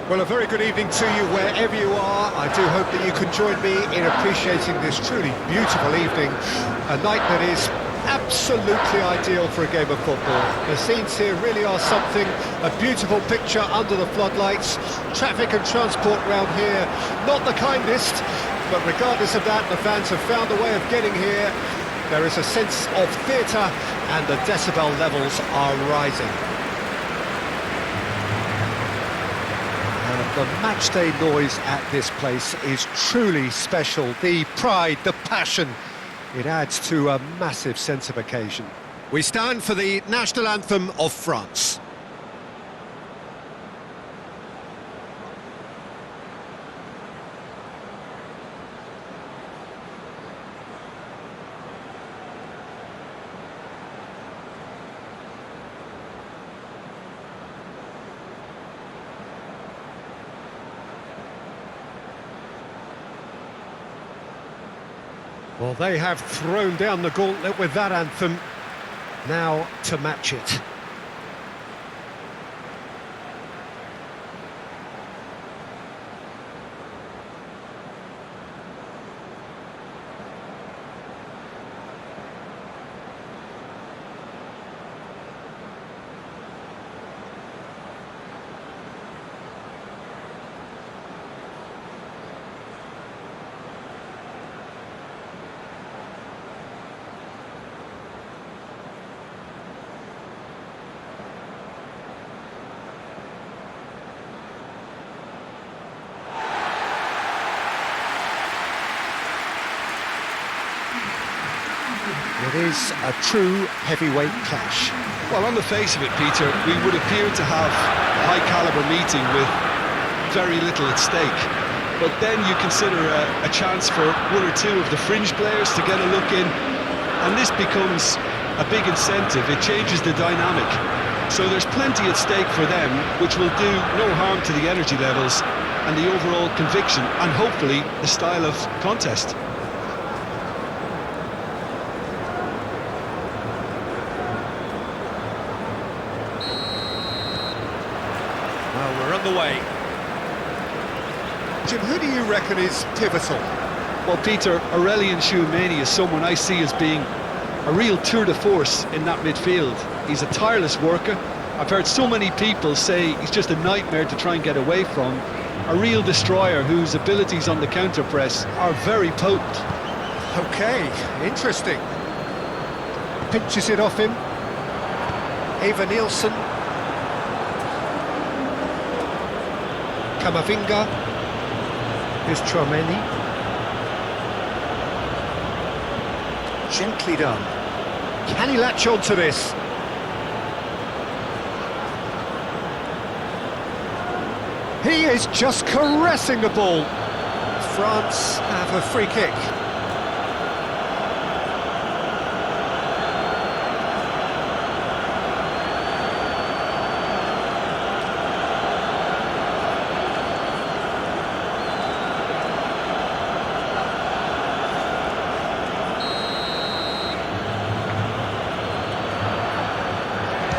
Well, a very good evening to you wherever you are. I do hope that you can join me in appreciating this truly beautiful evening, a night that is absolutely ideal for a game of football. The scenes here really are something, a beautiful picture under the floodlights. Traffic and transport round here, not the kindest, but regardless of that, the fans have found a way of getting here. There is a sense of theatre and the decibel levels are rising. The matchday noise at this place is truly special. The pride, the passion, it adds to a massive sense of occasion. We stand for the national anthem of France. Well, they have thrown down the gauntlet with that anthem. Now to match it. It is a true heavyweight clash. Well, on the face of it, Peter, we would appear to have a high-caliber meeting with very little at stake. But then you consider a chance for one or two of the fringe players to get a look in, and this becomes a big incentive. It changes the dynamic. So there's plenty at stake for them, which will do no harm to the energy levels and the overall conviction, and hopefully the style of contest. The way. Jim, who do you reckon is pivotal? Well, Peter, Aurelien Tchouameni is someone I see as being a real tour de force in that midfield. He's a tireless worker. I've heard so many people say he's just a nightmare to try and get away from. A real destroyer whose abilities on the counter-press are very potent. Okay, interesting. Pinches it off him. Eva Nielsen. Camavinga, here's Tchouameni. Gently done. Can he latch on to this? He is just caressing the ball. France have a free kick.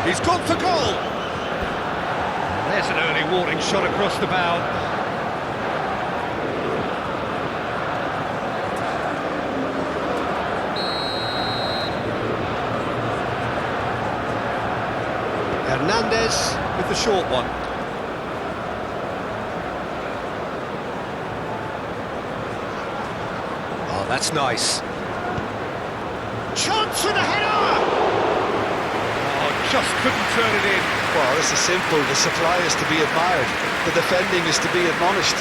He's gone for goal. There's an early warning shot across the bow. Hernandez with the short one. Oh, that's nice. Chance for the header! Just couldn't turn it in. Well, this is simple. The supply is to be admired. The defending is to be admonished.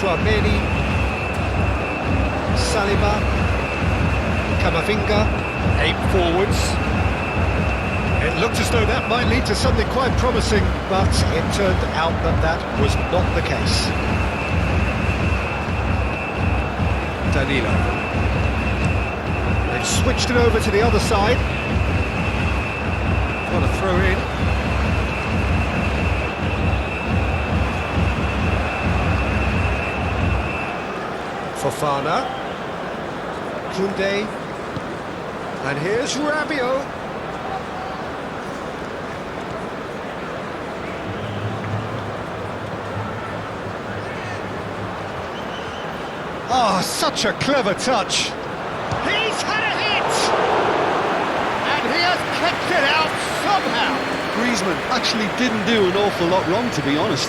Tchouameni, Saliba, Camavinga, aim forwards. It looked as though that might lead to something quite promising, but it turned out that that was not the case. Danilo. They Switched it over to the other side. What a throw in. Fofana. Koundé. And here's Rabiot. Oh, such a clever touch. He's had a hit! And he has kept it out somehow. Griezmann actually didn't do an awful lot wrong, to be honest.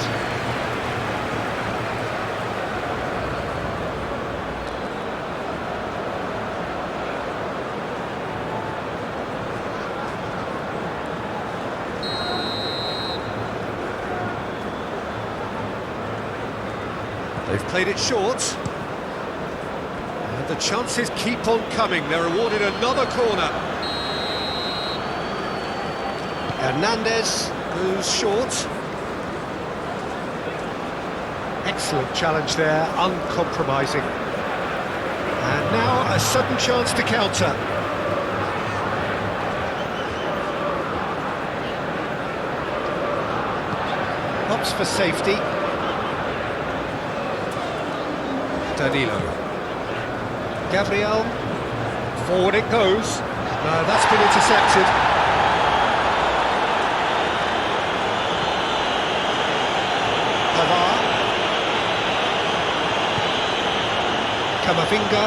They've played it short. And the chances keep on coming. They're awarded another corner. Hernandez goes short. Excellent challenge there, uncompromising. And now a sudden chance to counter. Opts for safety. Danilo. Gabriel. Forward it goes. That's been intercepted. Pavard. Camavinga.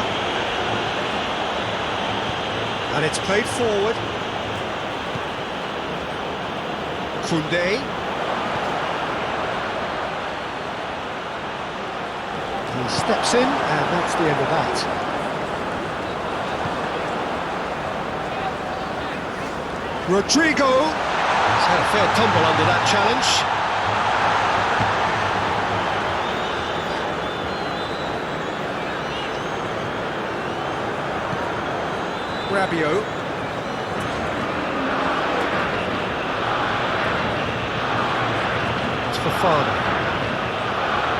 And it's played forward. Koundé. He steps in, and that's the end of that. Rodrigo. He's had a fair tumble under that challenge. Rabiot. It's Fofana.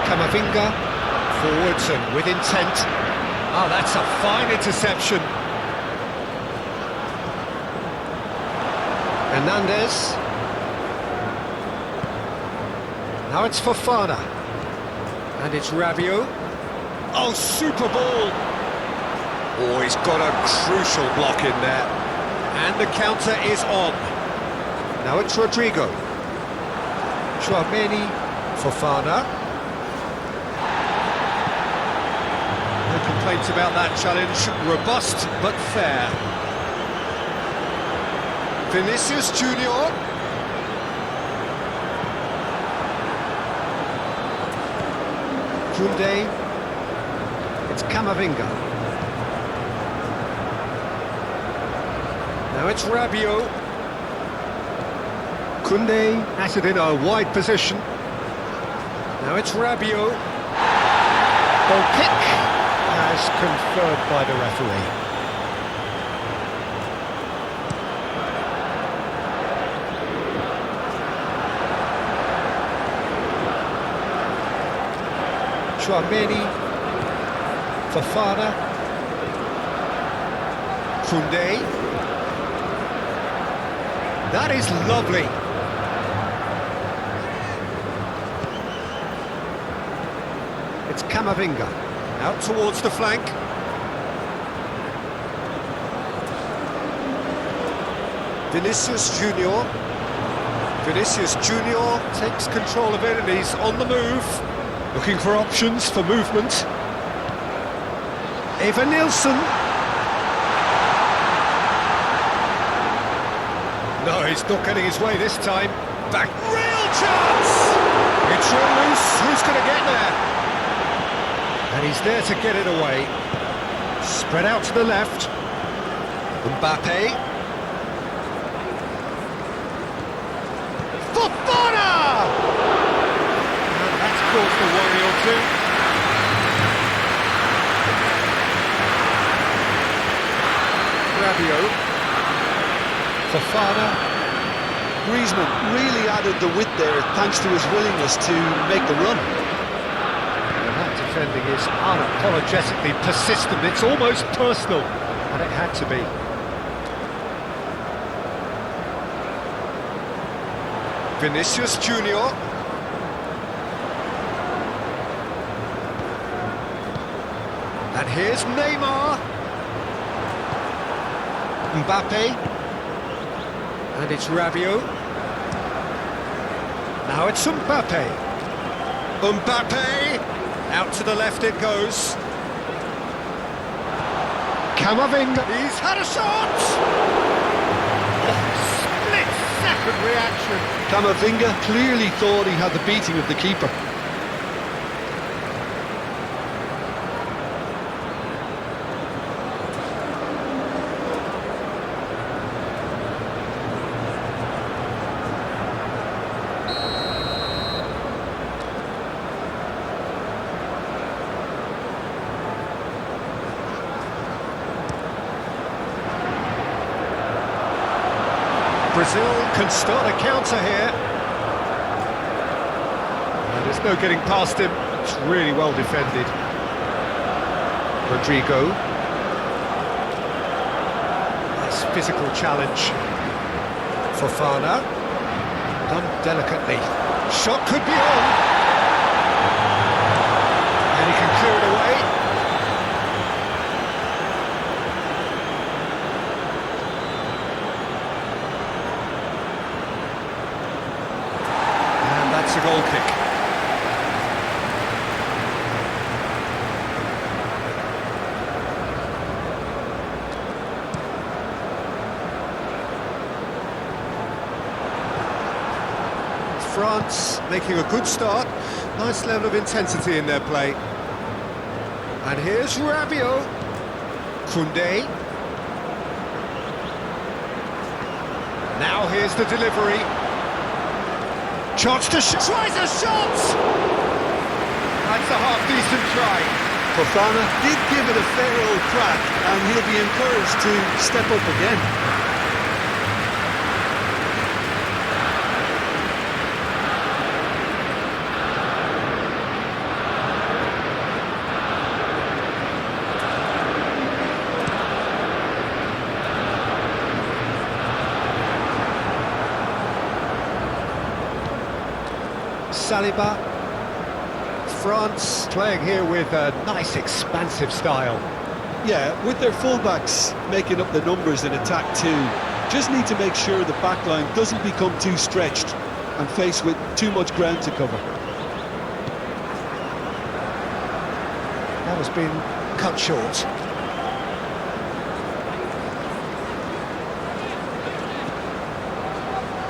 Camavinga. Forwards and with intent. Oh, that's a fine interception. Hernandez. Now it's Fofana. And it's Rabiot. Oh, super ball. Oh, he's got a crucial block in there. And the counter is on. Now it's Rodrigo. Tchouameni. Fofana. No complaints about that challenge. Robust but fair. Vinicius Junior. Koundé. It's Camavinga. Now it's Rabiot. Koundé has it in a wide position. Now it's Rabiot. Goal kick as confirmed by the referee. Tchouameni. Fofana. Koundé. That is lovely. It's Camavinga. Out towards the flank. Vinicius Junior. Vinicius Junior takes control of it and he's on the move. Looking for options for movement. Eva Nilsson. No, he's not getting his way this time. Back, real chance! It's run loose, who's going to get there? And he's there to get it away. Spread out to the left. Mbappe. Fofana! And that's caused a worry or two. Rabiot. Fofana. Griezmann really added the width there thanks to his willingness to make the run. And that defending is unapologetically persistent, it's almost personal. And it had to be. Vinicius Junior. And here's Neymar. Mbappe. And it's Rabiot. Now it's Mbappe. Mbappe. Out to the left it goes. Camavinga. He's had a shot! Split-second reaction. Camavinga clearly thought he had the beating of the keeper. Brazil can start a counter here. And there's no getting past him. It's really well defended. Rodrigo. Nice physical challenge. Fofana. Done delicately. Shot could be on. And he can clear it away. It's a goal kick. France making a good start. Nice level of intensity in their play. And here's Rabiot. Koundé. Now here's the delivery. Chance to shoot. Tries a shot! That's a half-decent try. Fofana did give it a fair old crack, and he'll be encouraged to step up again. Saliba. France playing here with a nice expansive style. Yeah, with their fullbacks making up the numbers in attack too, just need to make sure the back line doesn't become too stretched and faced with too much ground to cover. That has been cut short.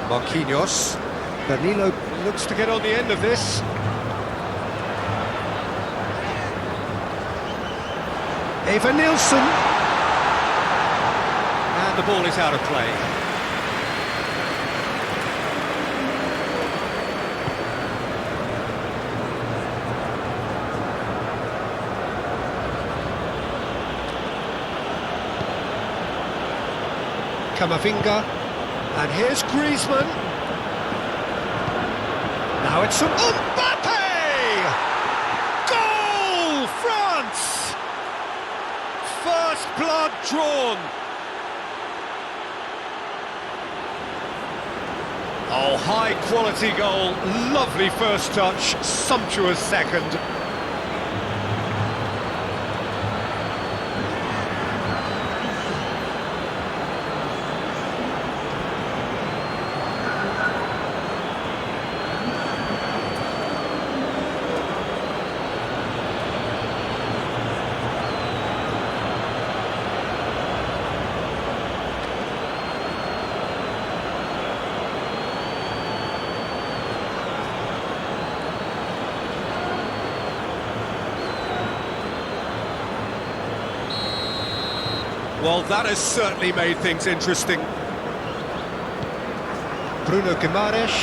Marquinhos. Danilo looks to get on the end of this. Eva Nilsson. And the ball is out of play. Camavinga. And here's Griezmann. Now it's Mbappe! Goal! France! First blood drawn. Oh, high quality goal. Lovely first touch, sumptuous second. Well, that has certainly made things interesting. Bruno Guimaraes.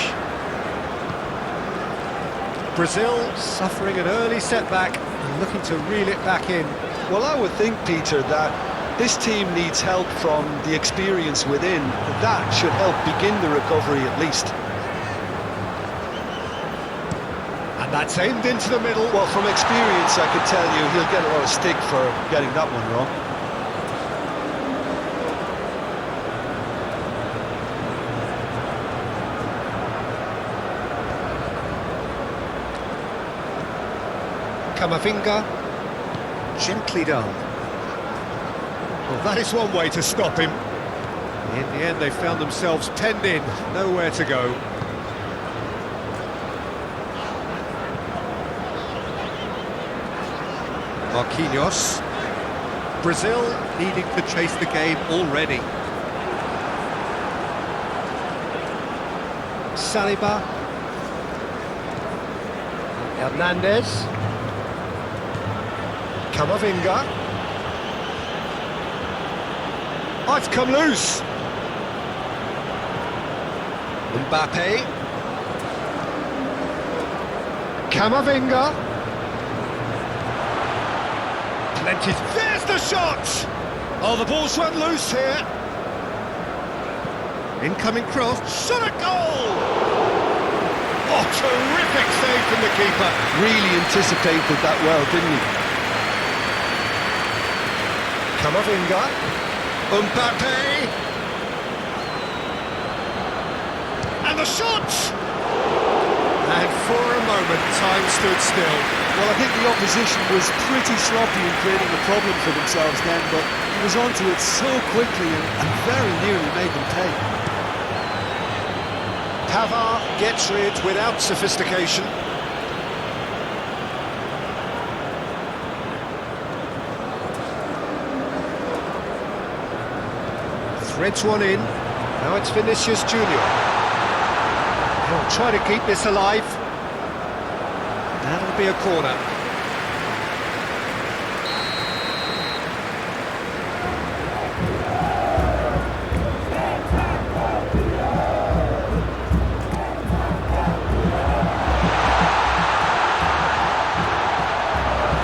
Brazil suffering an early setback and looking to reel it back in. Well, I would think, Peter, that this team needs help from the experience within. That should help begin the recovery at least. And that's aimed into the middle. Well, from experience, I could tell you he'll get a lot of stick for getting that one wrong. Camavinga. Gently done. Well, that is one way to stop him. In the end, they found themselves penned in, nowhere to go. Marquinhos. Brazil needing to chase the game already. Saliba. Hernandez. Camavinga. Oh, it's come loose. Mbappe. Camavinga. Plenty. There's the shot! Oh, the ball's run loose here. Incoming cross. Shot a goal! Oh, terrific save from the keeper. Really anticipated that well, didn't he? Camavinga. Mbappe. And the shot! And for a moment, time stood still. Well, I think the opposition was pretty sloppy in creating a problem for themselves then, but he was onto it so quickly and very nearly made them pay. Qatar gets rid without sophistication. Threads one in. Now it's Vinicius Junior. He'll try to keep this alive. That'll be a corner.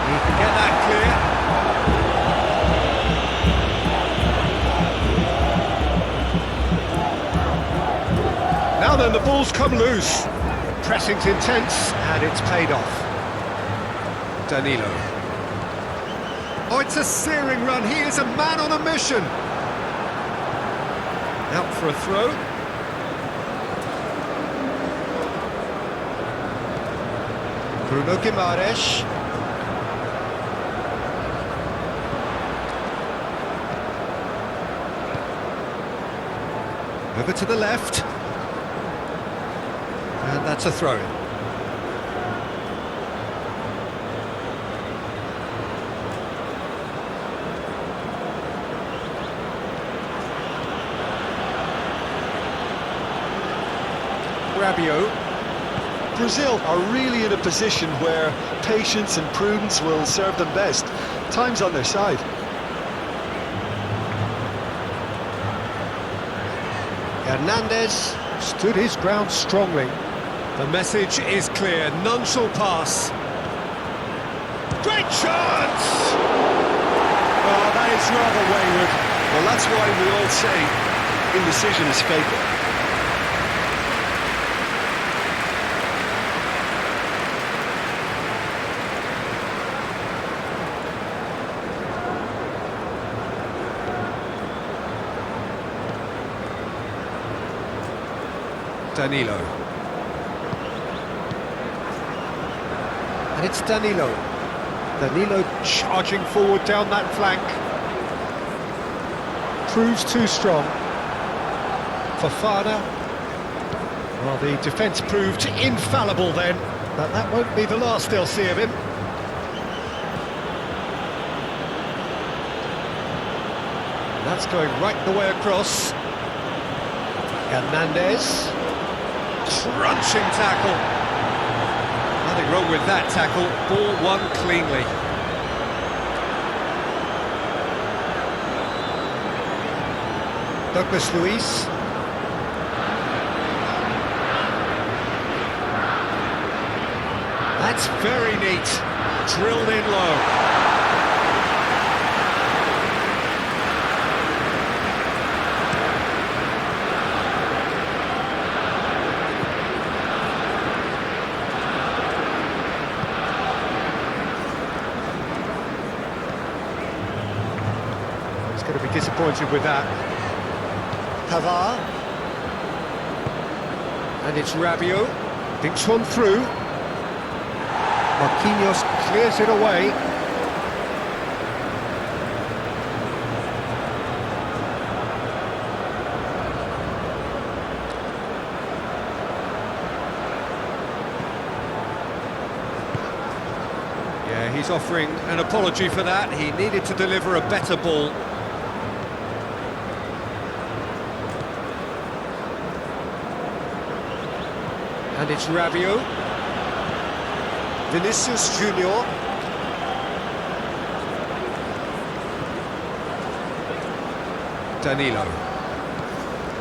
He can get that clear. Now then, the ball's come loose. Pressing's intense, and it's paid off. Danilo. Oh, it's a searing run. He is a man on a mission. Out for a throw. Bruno Guimaraes. Over to the left. And that's a throw-in. Rabiot. Brazil are really in a position where patience and prudence will serve them best. Time's on their side. Hernandez stood his ground strongly. The message is clear, none shall pass. Great chance! Oh, that is rather wayward. Well, that's why we all say indecision is fatal. Danilo. And it's Danilo. Danilo charging forward down that flank. Proves too strong. Fofana. Well, the defence proved infallible then, but that won't be the last they'll see of him. And that's going right the way across. Hernandez. Crunching tackle. Nothing wrong with that tackle. Ball won cleanly. Douglas Luiz. That's very neat. Drilled in low. He's going to be disappointed with that. Qatar. And it's Rabiot. Thinks one through. Marquinhos clears it away. Yeah, he's offering an apology for that. He needed to deliver a better ball. And it's Rabiot. Vinicius Junior. Danilo.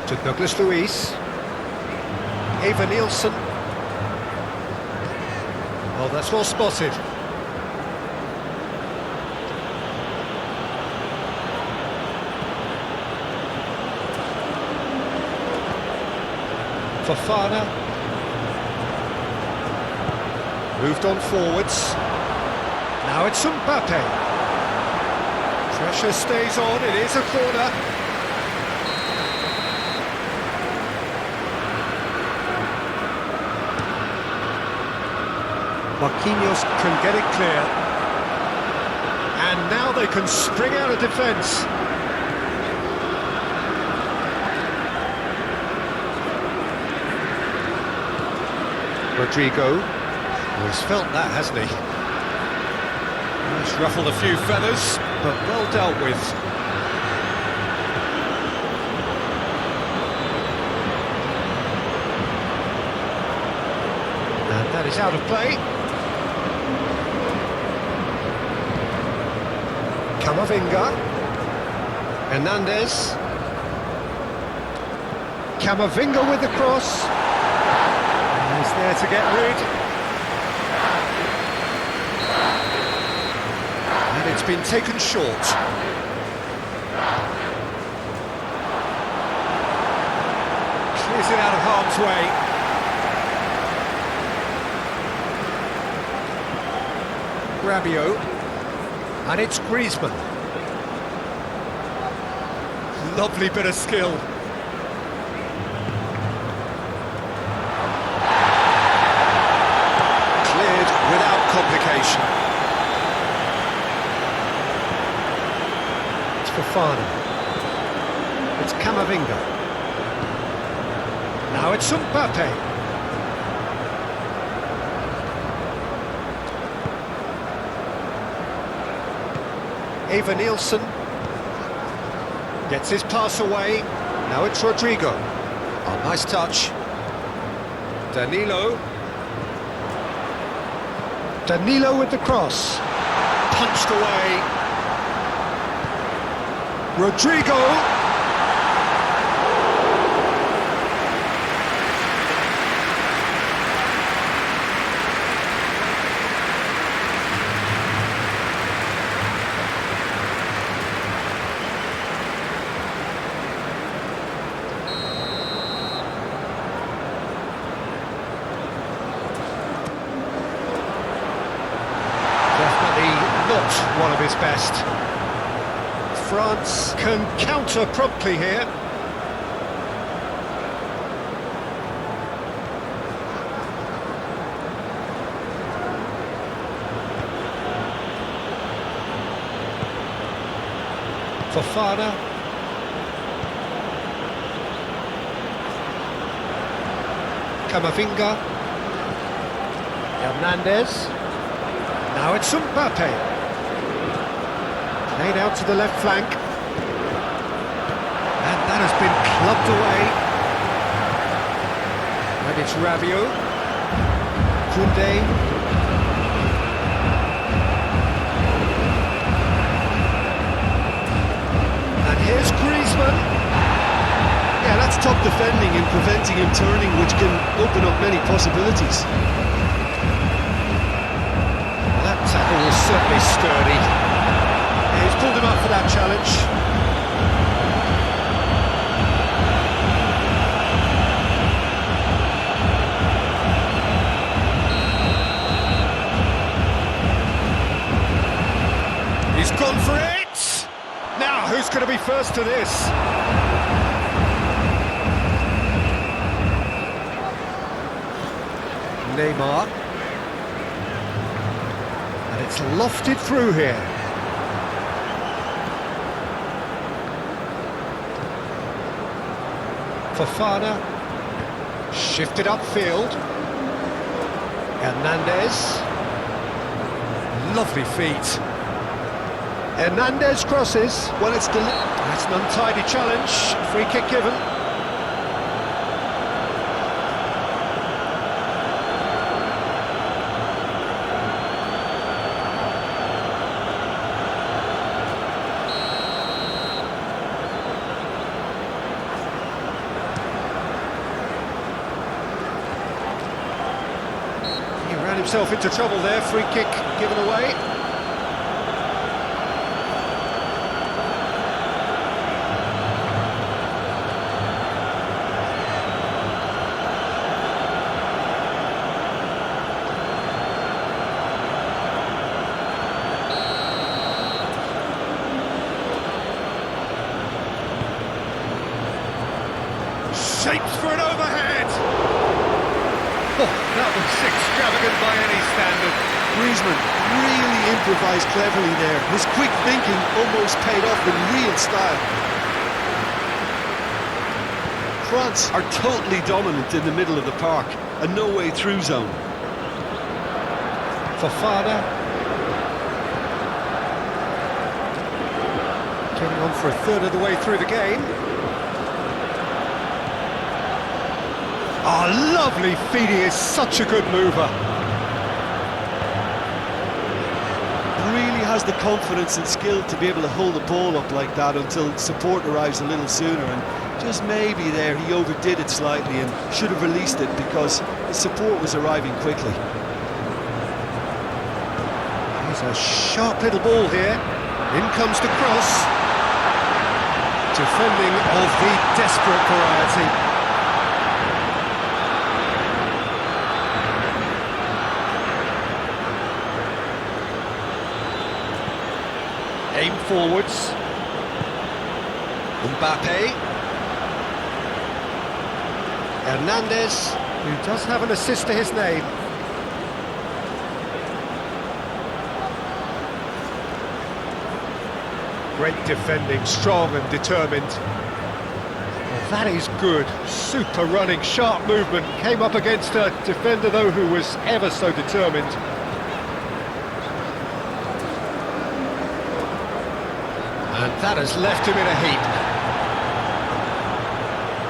To Douglas Luiz. Eva Nielsen. Oh, that's well spotted. Fofana. Moved on forwards. Now it's Mbappe. Pressure stays on, it is a corner. Marquinhos can get it clear. And now they can spring out of defence. Rodrigo. Oh, he's felt that, hasn't he? He's ruffled a few feathers, but well dealt with. And that is out of play. Camavinga. Hernandez. Camavinga with the cross. And he's there to get rid. And it's been taken short. Clears it out of harm's way. Rabiot. And it's Griezmann. Lovely bit of skill. Cleared without complication. Fofana. It's Camavinga. Now it's Mbappe. Eva Nielsen gets his pass away. Now it's Rodrigo. Oh, nice touch. Danilo. Danilo with the cross. Punched away. Rodrigo. Definitely not one of his best. France can counter promptly here. Fofana. Camavinga. Hernandez. Now it's Mbappe. Played out to the left flank. And that has been clubbed away. And it's Rabiot. Koundé. And here's Griezmann. Yeah, that's top defending and preventing him turning, which can open up many possibilities. That tackle was certainly sturdy. He's pulled him up for that challenge. He's gone for it! Now, who's going to be first to this? Neymar. It's lofted through here. Fofana. Shifted upfield. Hernandez. Lovely feet. Hernandez crosses. Well, That's an untidy challenge. Free kick given. He ran himself into trouble there. Free kick given away. Shapes for an overhead! Oh, that was extravagant by any standard. Griezmann really improvised cleverly there. His quick thinking almost paid off in real style. France are totally dominant in the middle of the park, a no-way through zone. Fofana. Getting on for a third of the way through the game. Oh, lovely feet, he is such a good mover. Really has the confidence and skill to be able to hold the ball up like that until support arrives a little sooner, and just maybe there he overdid it slightly and should have released it because the support was arriving quickly. Here's a sharp little ball here. In comes the cross. Defending of the desperate variety. Aim forwards. Mbappe. Hernandez, who does have an assist to his name. Great defending, strong and determined. Well, that is good. Super running, sharp movement. Came up against a defender, though, who was ever so determined. And that has left him in a heap.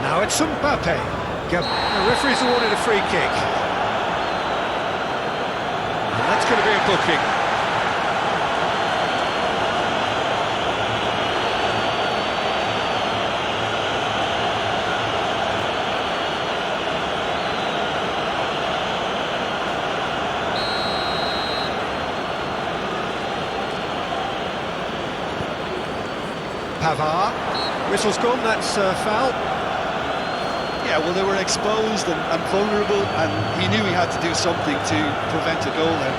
Now it's Mbappe. The referee's awarded a free kick. And that's going to be a booking. Pavard. Whistle's gone, that's foul. Yeah, well, they were exposed and vulnerable, and he knew he had to do something to prevent a goal then.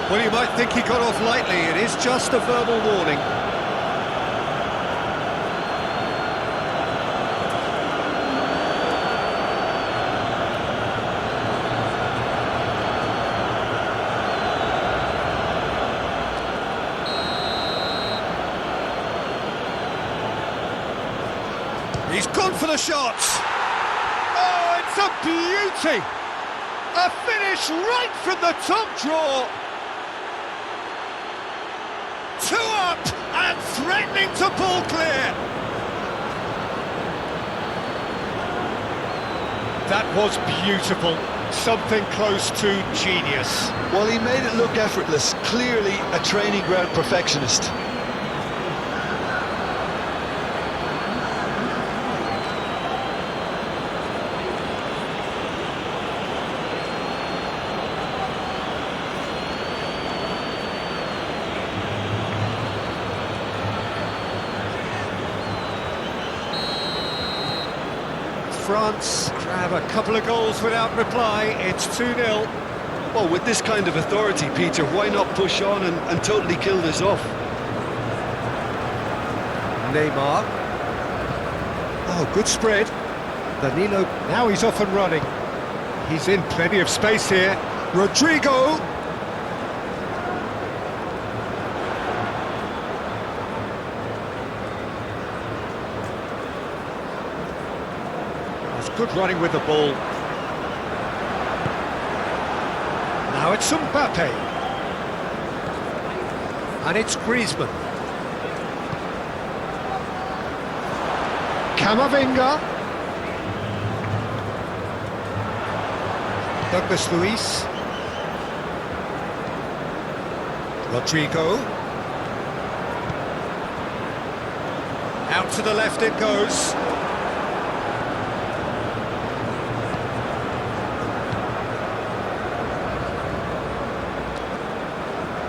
Well, you might think he got off lightly. It is just a verbal warning. He's gone for the shot. Oh, it's a beauty. A finish right from the top draw. Two up and threatening to pull clear. That was beautiful. Something close to genius. Well, he made it look effortless. Clearly a training ground perfectionist. France grab a couple of goals without reply. It's 2-0. Well, with this kind of authority, Peter, why not push on and totally kill this off? Neymar. Oh, good spread. Danilo, now he's off and running. He's in plenty of space here. Rodrigo. It's good running with the ball. Now it's Mbappe. And it's Griezmann. Camavinga. Douglas Luiz. Rodrigo. Out to the left it goes.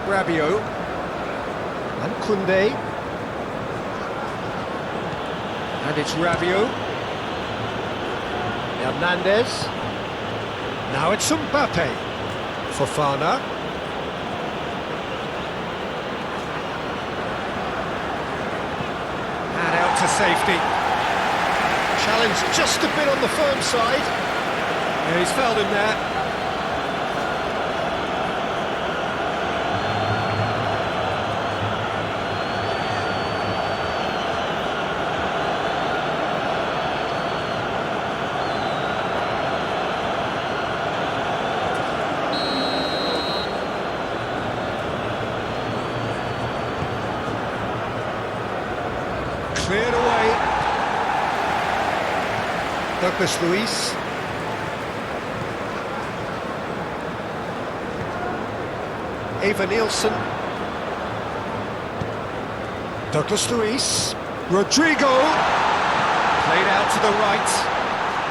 Rabiot. And Koundé. And it's Rabiot. Hernandez. Now it's Mbappe. Fofana. And out to safety. Challenge just a bit on the firm side. Yeah, he's fouled him there. Cleared away. Douglas Luiz. Eva Nielsen. Douglas Luiz. Rodrigo. Played out to the right.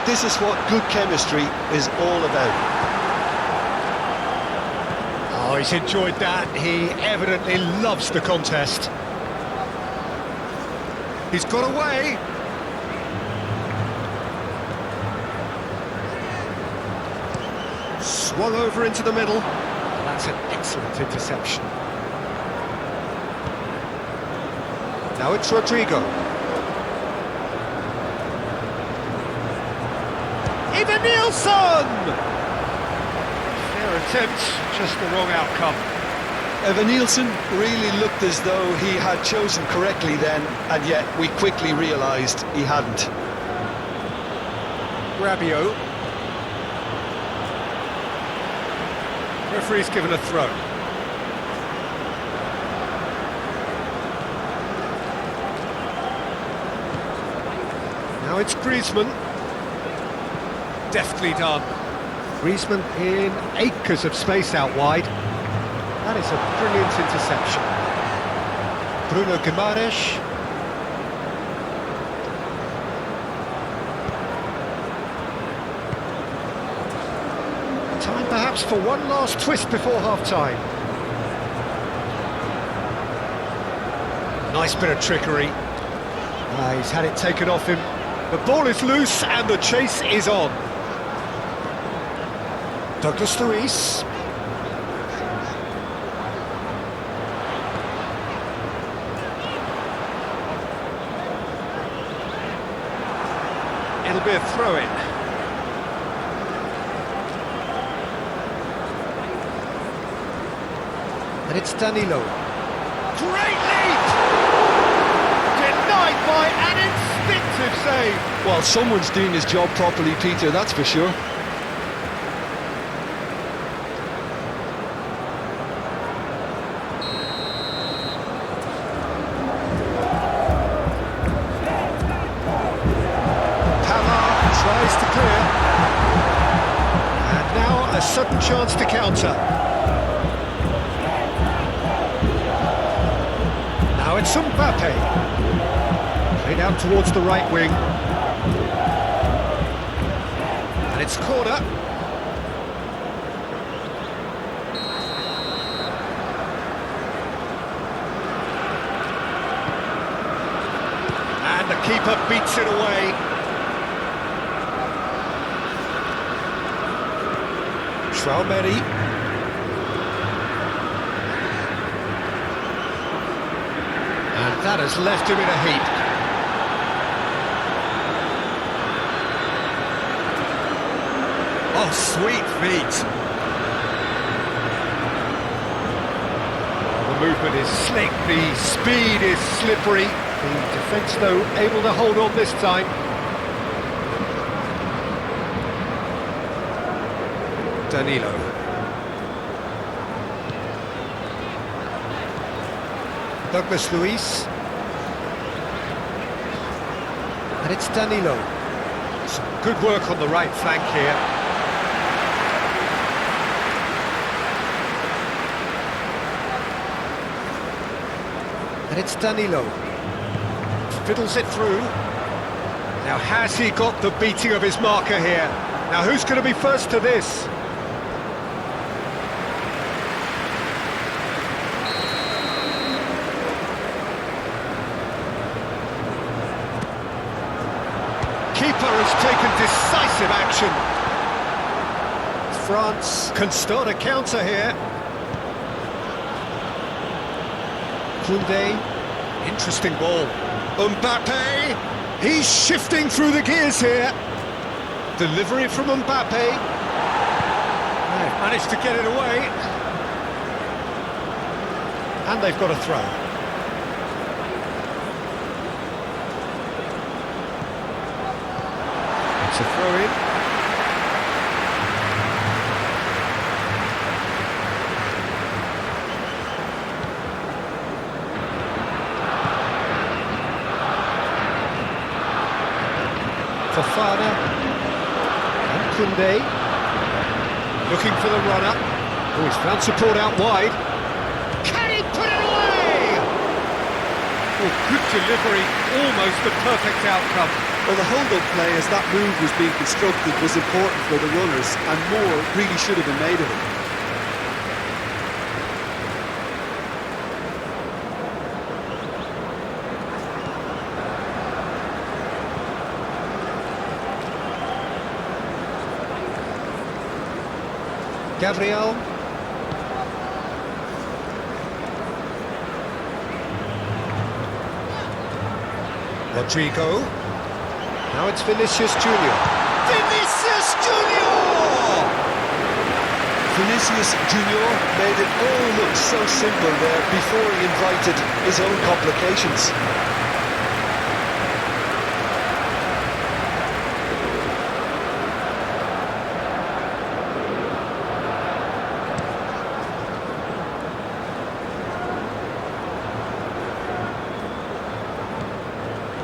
This is what good chemistry is all about. Oh, he's enjoyed that. He evidently loves the contest. He's got away. Swung over into the middle. That's an excellent interception. Now it's Rodrigo. Eva Nielsen! Fair attempt, just the wrong outcome. Evan Nielsen really looked as though he had chosen correctly then, and yet we quickly realised he hadn't. Rabiot. Referee's given a throw. Now it's Griezmann. Deftly done. Griezmann in acres of space out wide. That is a brilliant interception. Bruno Guimaraes. Time perhaps for one last twist before half-time. Nice bit of trickery. He's had it taken off him. The ball is loose and the chase is on. Douglas Luiz. It'll be a throw-in. And it's Danilo. Great leap! Denied by an instinctive save. Well, someone's doing his job properly, Peter, that's for sure. Tries to clear. And now a sudden chance to counter. Now it's Mbappe. Played out towards the right wing. And it's corner. And the keeper beats it away. Traoré. And that has left him in a heap. Oh, sweet feet. The movement is slick, the speed is slippery. The defence, though, able to hold on this time. Danilo. Douglas Luiz. And it's Danilo. Some good work on the right flank here. And it's Danilo. Fiddles it through. Now has he got the beating of his marker here? Now who's going to be first to this? Keeper has taken decisive action. France can start a counter here. Koundé, interesting ball. Mbappe, he's shifting through the gears here. Delivery from Mbappe. They've managed to get it away. And they've got a throw. It's a throw-in. Fofana and Koundé looking for the runner. Oh, he's found support out wide. Can he put it away? Oh, good delivery, almost the perfect outcome. Well, the hold-up play as that move was being constructed was important for the runners, and more really should have been made of it. Gabriel. Rodrigo. Now it's Vinicius Junior. Vinicius Junior! Vinicius Junior made it all look so simple there before he invited his own complications.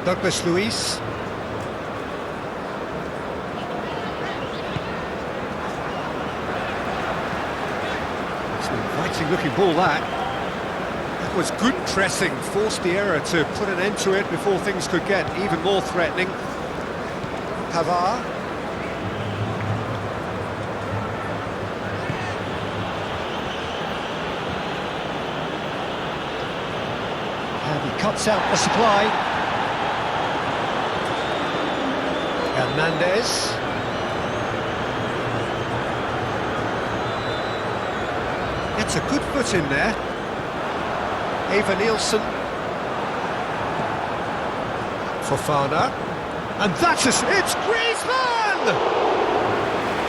Douglas Luiz. It's an inviting looking ball that. That was good pressing, forced the error to put an end to it before things could get even more threatening. Pavard. And he cuts out the supply. Hernandez. Gets a good foot in there. Eva Nielsen. Fofana. And that's it's Griezmann!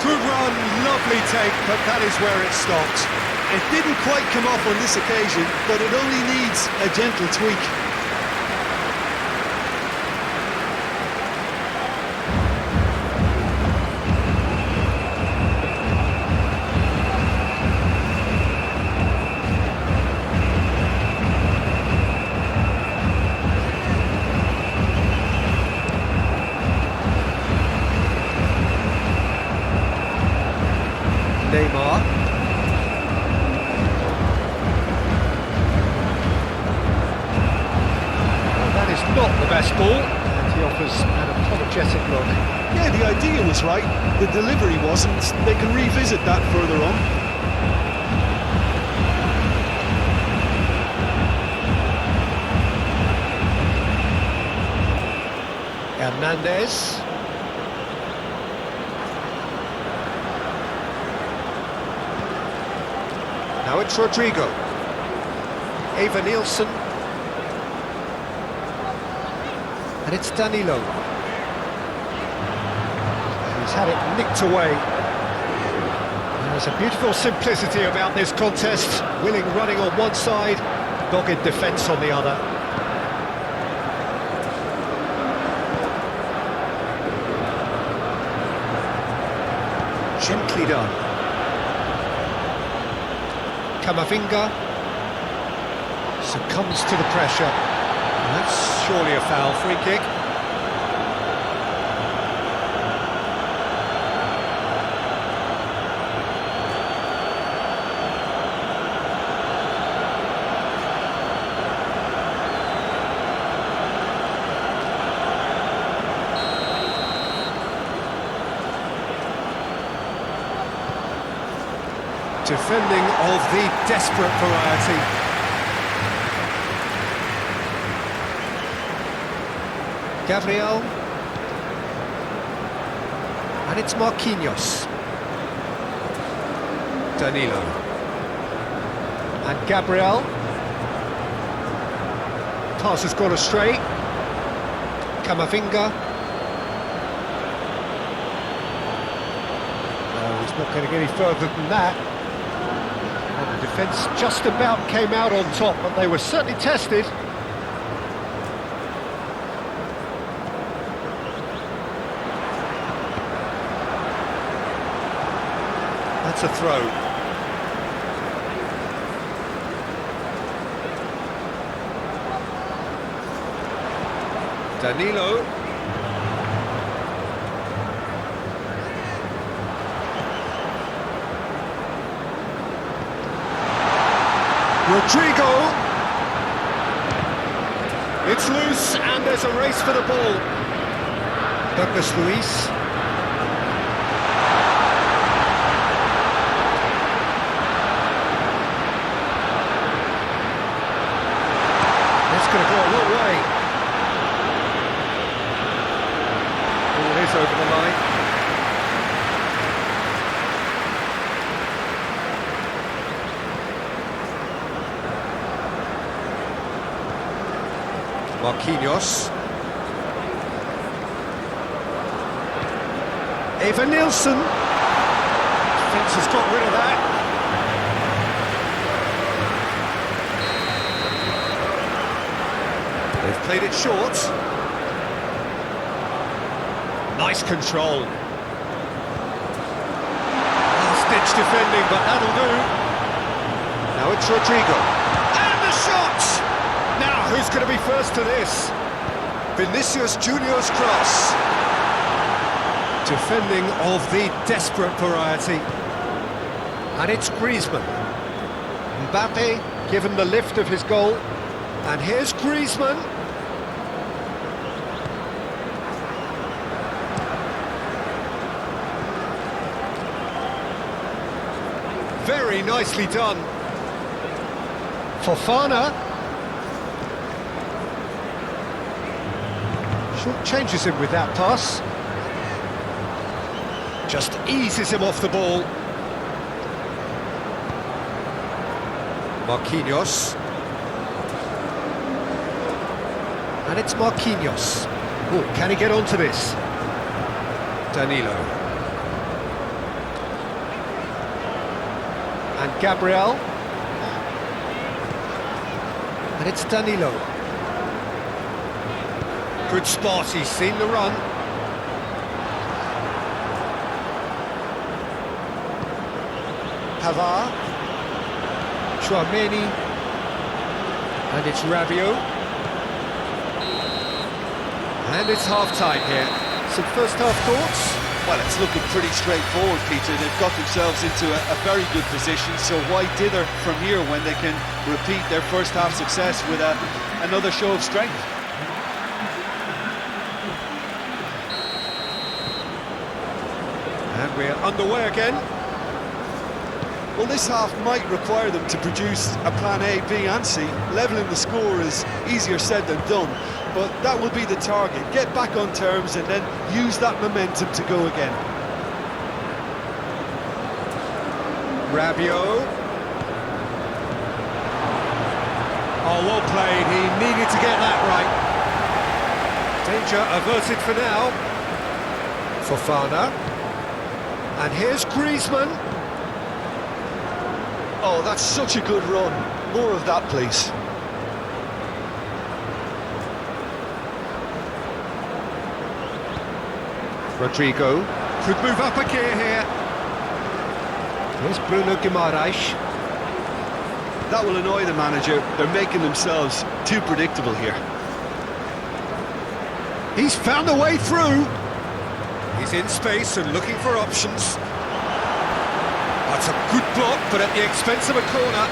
Good run, lovely take, but that is where it stopped. It didn't quite come off on this occasion, but it only needs a gentle tweak. Neymar. Well, that is not the best ball, and he offers an apologetic look. Yeah, the idea was right, the delivery wasn't. They can revisit that further on. Hernandez. Now it's Rodrigo. Eva Nielsen. And it's Danilo. And he's had it nicked away. There's a beautiful simplicity about this contest. Willing running on one side, dogged defence on the other. Gently done. Camavinga succumbs to the pressure. That's surely a foul. Free kick. Defending of the desperate variety. Gabriel. And it's Marquinhos. Danilo. And Gabriel. Pass has gone astray. Camavinga. No, he's not going to get any further than that. And the defence just about came out on top, but they were certainly tested. That's a throw. Danilo. Rodrigo. It's loose and there's a race for the ball. Douglas Luiz. That's going to go a long way. Ball is over the line. Marquinhos. Eva Nilsson. Defence has got rid of that. They've played it short. Nice control. Last-ditch defending, but that'll do. Now it's Rodrigo. And the shot! Now, who's going to be first to this? Vinicius Junior's cross. Defending of the desperate variety. And it's Griezmann. Mbappe given the lift of his goal. And here's Griezmann. Very nicely done. Fofana. Short changes him with that pass. Just eases him off the ball. Marquinhos. And it's Marquinhos. Oh, can he get onto this? Danilo. And Gabriel. And it's Danilo. Good spot, he's seen the run. Pavard. Chouameni. And it's Rabiot. And it's half-time here. Some first-half thoughts? Well, it's looking pretty straightforward, Peter. They've got themselves into a very good position, so why dither from here when they can repeat their first-half success with another show of strength? And we're underway again. Well, this half might require them to produce a plan A, B and C. Levelling the score is easier said than done, but that will be the target. Get back on terms and then use that momentum to go again. Rabiot. Oh, well played. He needed to get that right. Danger averted for now. Fofana. And here's Griezmann. Oh, that's such a good run. More of that, please. Rodrigo could move up a gear here. Here's Bruno Guimaraes. That will annoy the manager. They're making themselves too predictable here. He's found a way through. He's in space and looking for options. That's a good block, but at the expense of a corner.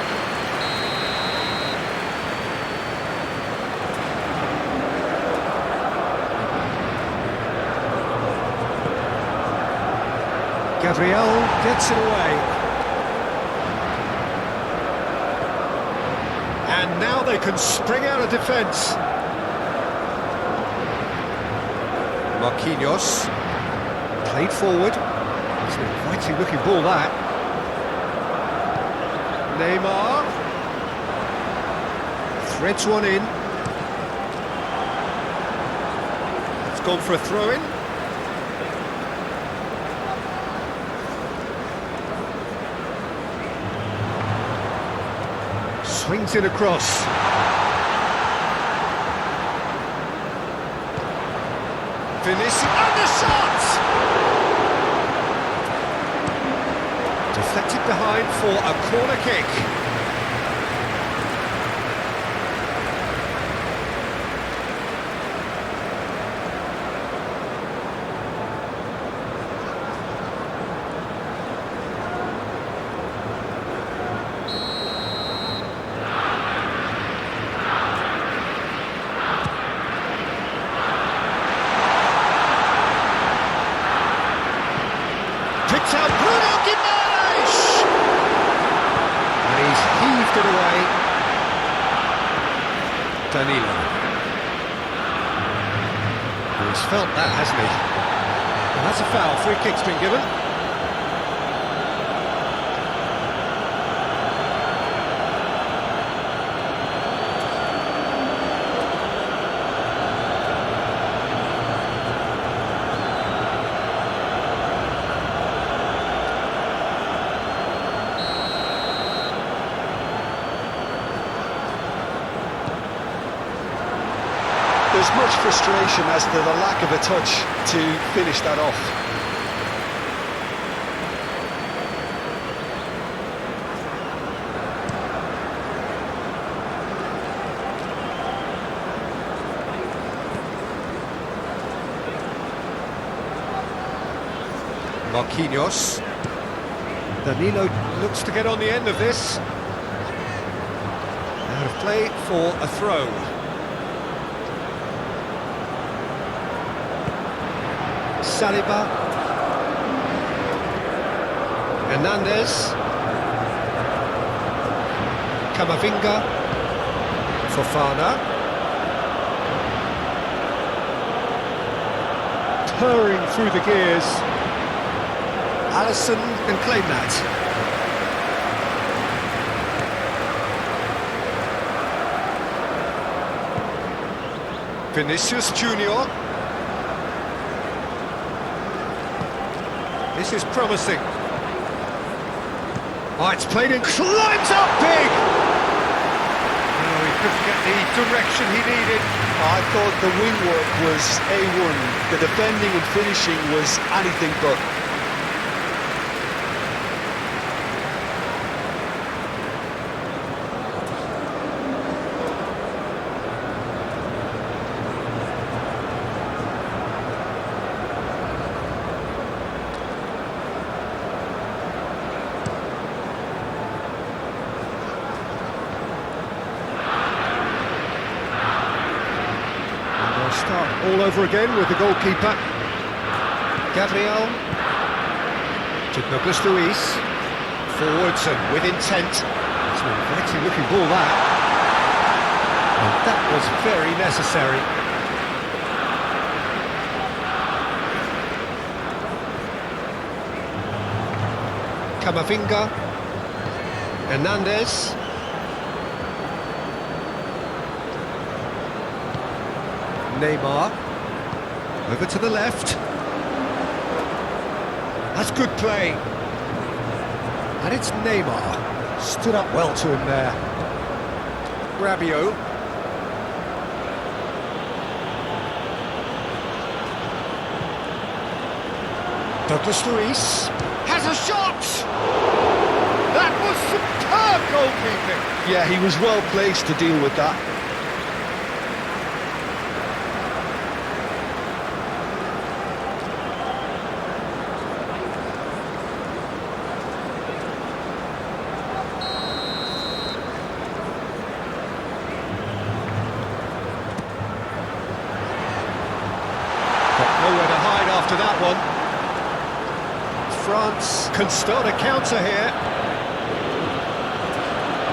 Gabriel gets it away. And now they can spring out of defence. Marquinhos, played forward. It's an inviting looking ball, that. Neymar. Threads one in. It's gone for a throw-in. Swings it across. Vinicius, and the shot! Deflected behind for a corner kick. Picks out Bruno Guimaraes! And he's heaved it away. Danilo. He's felt that, hasn't he? And that's a foul. Free kick's been given. There's much frustration as to the lack of a touch to finish that off. Marquinhos. Danilo looks to get on the end of this. Out of play for a throw. Saliba. Hernandez. Camavinga. Fofana. Purring through the gears. Alisson can claim that. Vinicius Junior. This is promising. Oh, it's played in, climbs up big! Oh, he couldn't get the direction he needed. I thought the wing work was A1. The defending and finishing was anything but. Start all over again with the goalkeeper. Gabriel to Douglas Luiz. Forwards and with intent. It's an inviting looking ball, that. And that was very necessary. Camavinga. Hernandez. Neymar, over to the left. That's good play. And it's Neymar. Stood up well to him there. Rabiot. Douglas Luiz has a shot! That was superb! Superb goalkeeping! Yeah, he was well placed to deal with that. Nowhere to hide after that one. France can start a counter here.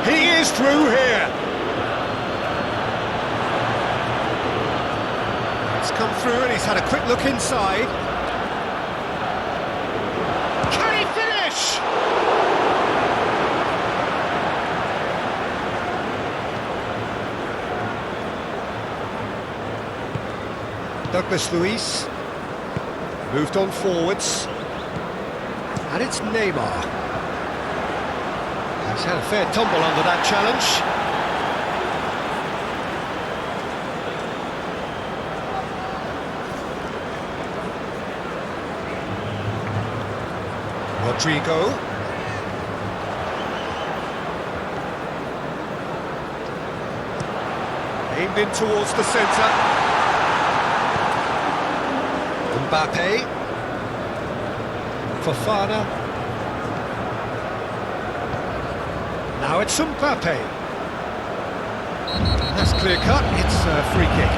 He is through here. It's come through and he's had a quick look inside. Can he finish? Douglas Luiz moved on forwards, and it's Neymar. He's had a fair tumble under that challenge. Rodrigo. Aimed in towards the centre. Mbappe, Fofana, now it's Mbappe. That's clear cut, it's a free kick.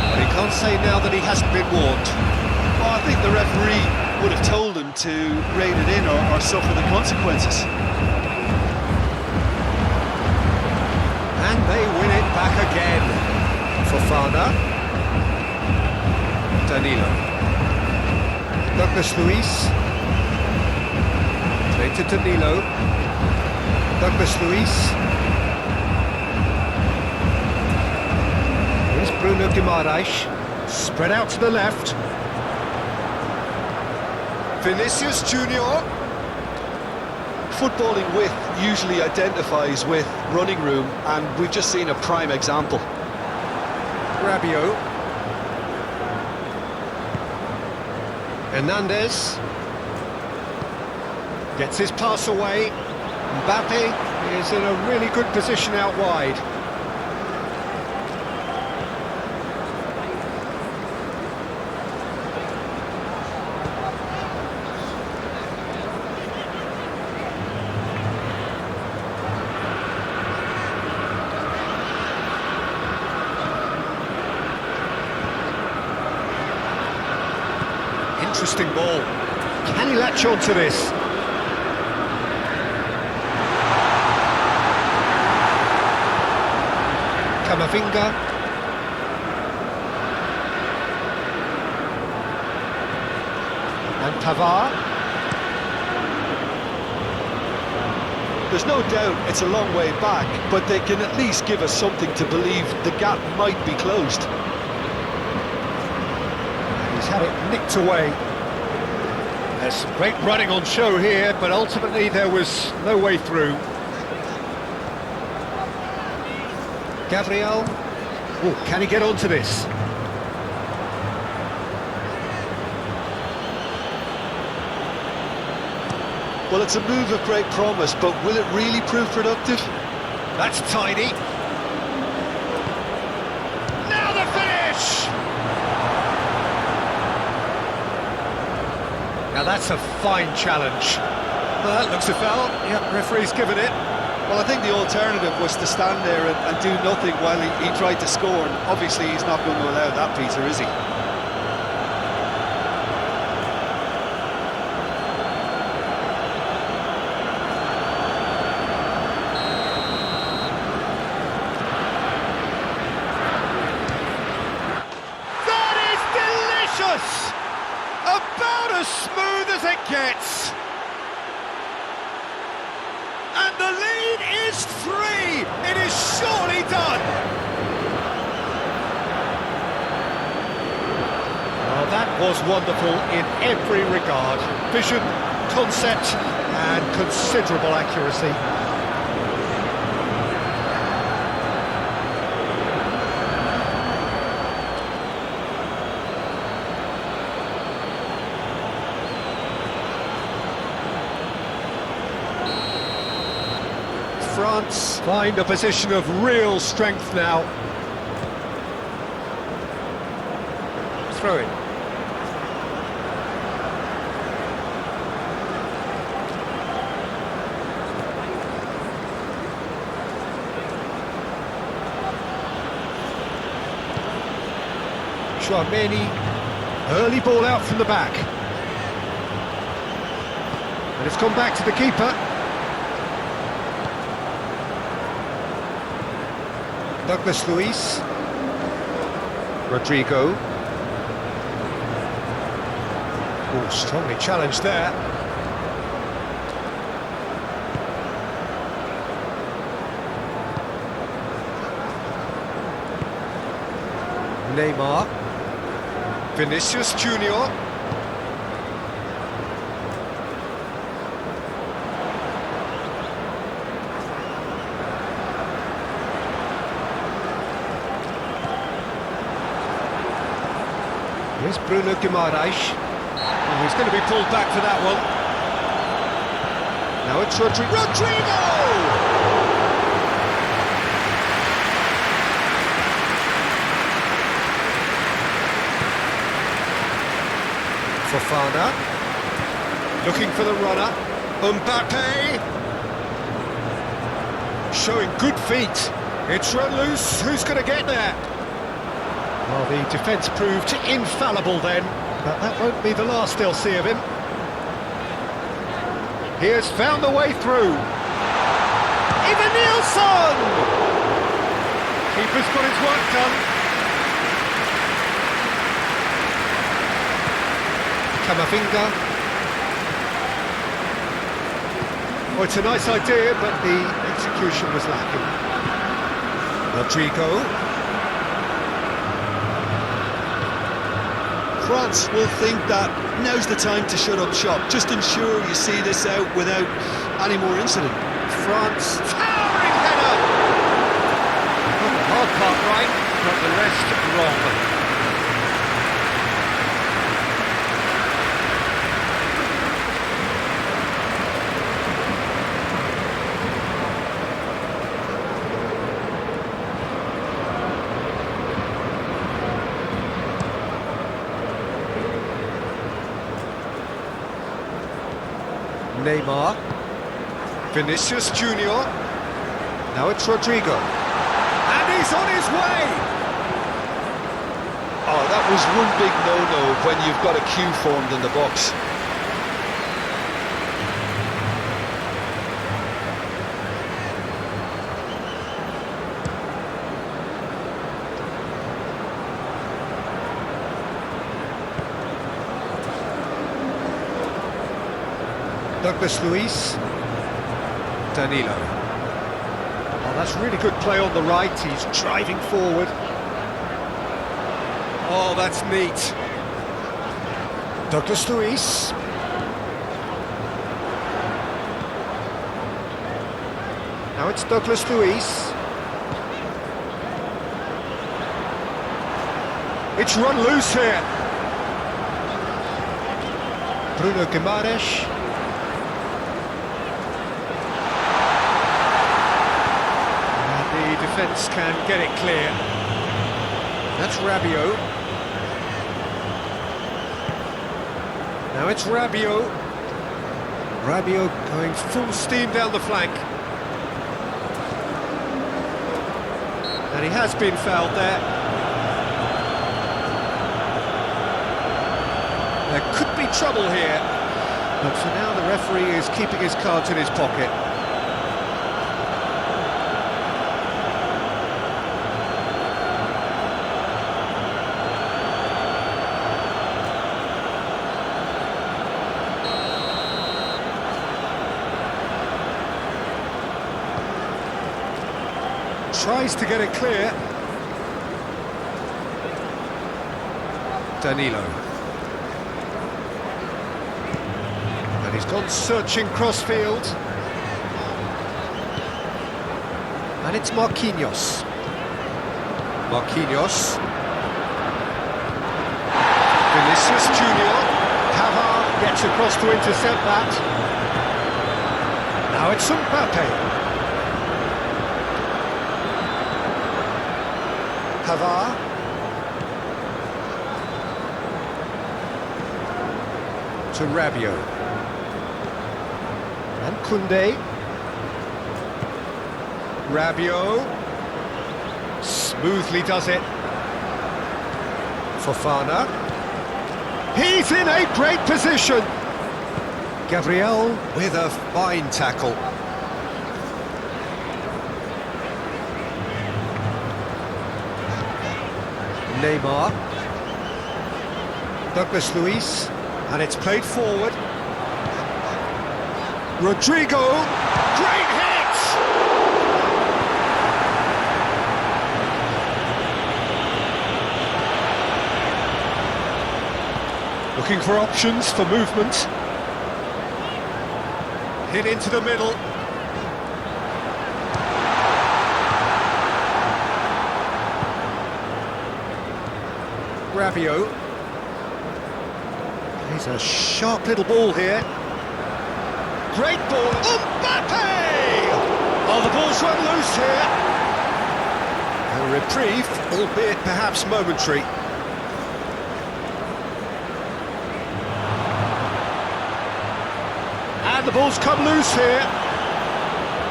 But he can't say now that he hasn't been warned. Well, I think the referee would have told him to rein it in or suffer the consequences. And they win it back again. Fofana. Danilo. Douglas Luiz. Played to Danilo. Douglas Luiz. Here's Bruno Guimaraes. Spread out to the left. Vinicius Junior. Footballing width usually identifies with running room, and we've just seen a prime example. Rabiot. Hernandez. Gets his pass away. Mbappe is in a really good position out wide. Interesting ball. Can he latch on to this? Camavinga. And Pavard. There's no doubt it's a long way back, but they can at least give us something to believe the gap might be closed. He's had it nicked away. There's some great running on show here, but ultimately there was no way through. Gabriel. Oh, can he get onto this? Well, it's a move of great promise, but will it really prove productive? That's tidy. Now the finish! Now that's a fine challenge. That looks a foul. Yep, referee's given it. Well, I think the alternative was to stand there and do nothing while he tried to score, and obviously he's not going to allow that, Peter, is he? That is delicious! About as smooth as it gets. And the lead is 3! It is surely done! Oh, that was wonderful in every regard. Vision, concept, and considerable accuracy. France find a position of real strength now. Throw it. Chouameni, early ball out from the back. And it's gone back to the keeper. Douglas Luiz. Rodrigo. Oh, strongly challenged there. Neymar. Vinicius Junior. Here's Bruno Guimaraes. Oh, he's going to be pulled back for that one. Now it's Rodrigo! Fofana, looking for the runner. Mbappe, showing good feet. It's run loose. Who's going to get there? Well, the defence proved infallible then, but that won't be the last they'll see of him. He has found the way through. Even Nilsson! Keeper's got his work done. Camavinga. Oh, it's a nice idea, but the execution was lacking. Rodrigo. France will think that now's the time to shut up shop. Just ensure you see this out without any more incident. France, towering header! Got the hard part right, but the rest wrong. Neymar, Vinicius Junior, now it's Rodrigo, and he's on his way! Oh, that was one big no-no when you've got a queue formed in the box. Douglas Luiz, Danilo. Oh, that's really good play on the right, he's driving forward. Oh, that's neat. Douglas Luiz. Now it's Douglas Luiz. It's run loose here. Bruno Guimaraes. Defence can get it clear. That's Rabiot. Now it's Rabiot. Rabiot going full steam down the flank. And he has been fouled there. There could be trouble here. But for now the referee is keeping his cards in his pocket. Tries to get it clear. Danilo. And he's gone searching crossfield. And it's Marquinhos. Marquinhos. Vinicius Junior. Pavard gets across to intercept that. Now it's Mbappe. Pavard. To Rabiot. And Koundé. Rabiot. Smoothly does it. Fofana. He's in a great position. Gabriel with a fine tackle. Neymar. Douglas Luiz. And it's played forward. Rodrigo. Great hit! Looking for options for movement. Hit into the middle. Rabiot. He's a sharp little ball here. Great ball. Mbappe! Oh, the ball's run loose here. A reprieve, albeit perhaps momentary. And the ball's come loose here.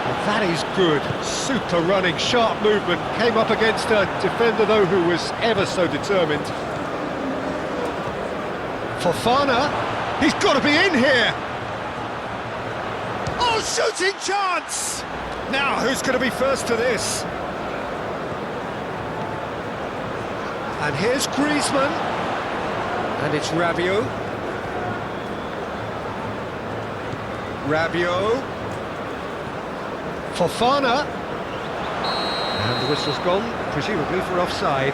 Well, that is good. Super running, sharp movement. Came up against a defender, though, who was ever so determined. Fofana, he's got to be in here! Oh, shooting chance! Now, who's going to be first to this? And here's Griezmann. And it's Rabiot. Rabiot. Fofana. And the whistle's gone, presumably for offside.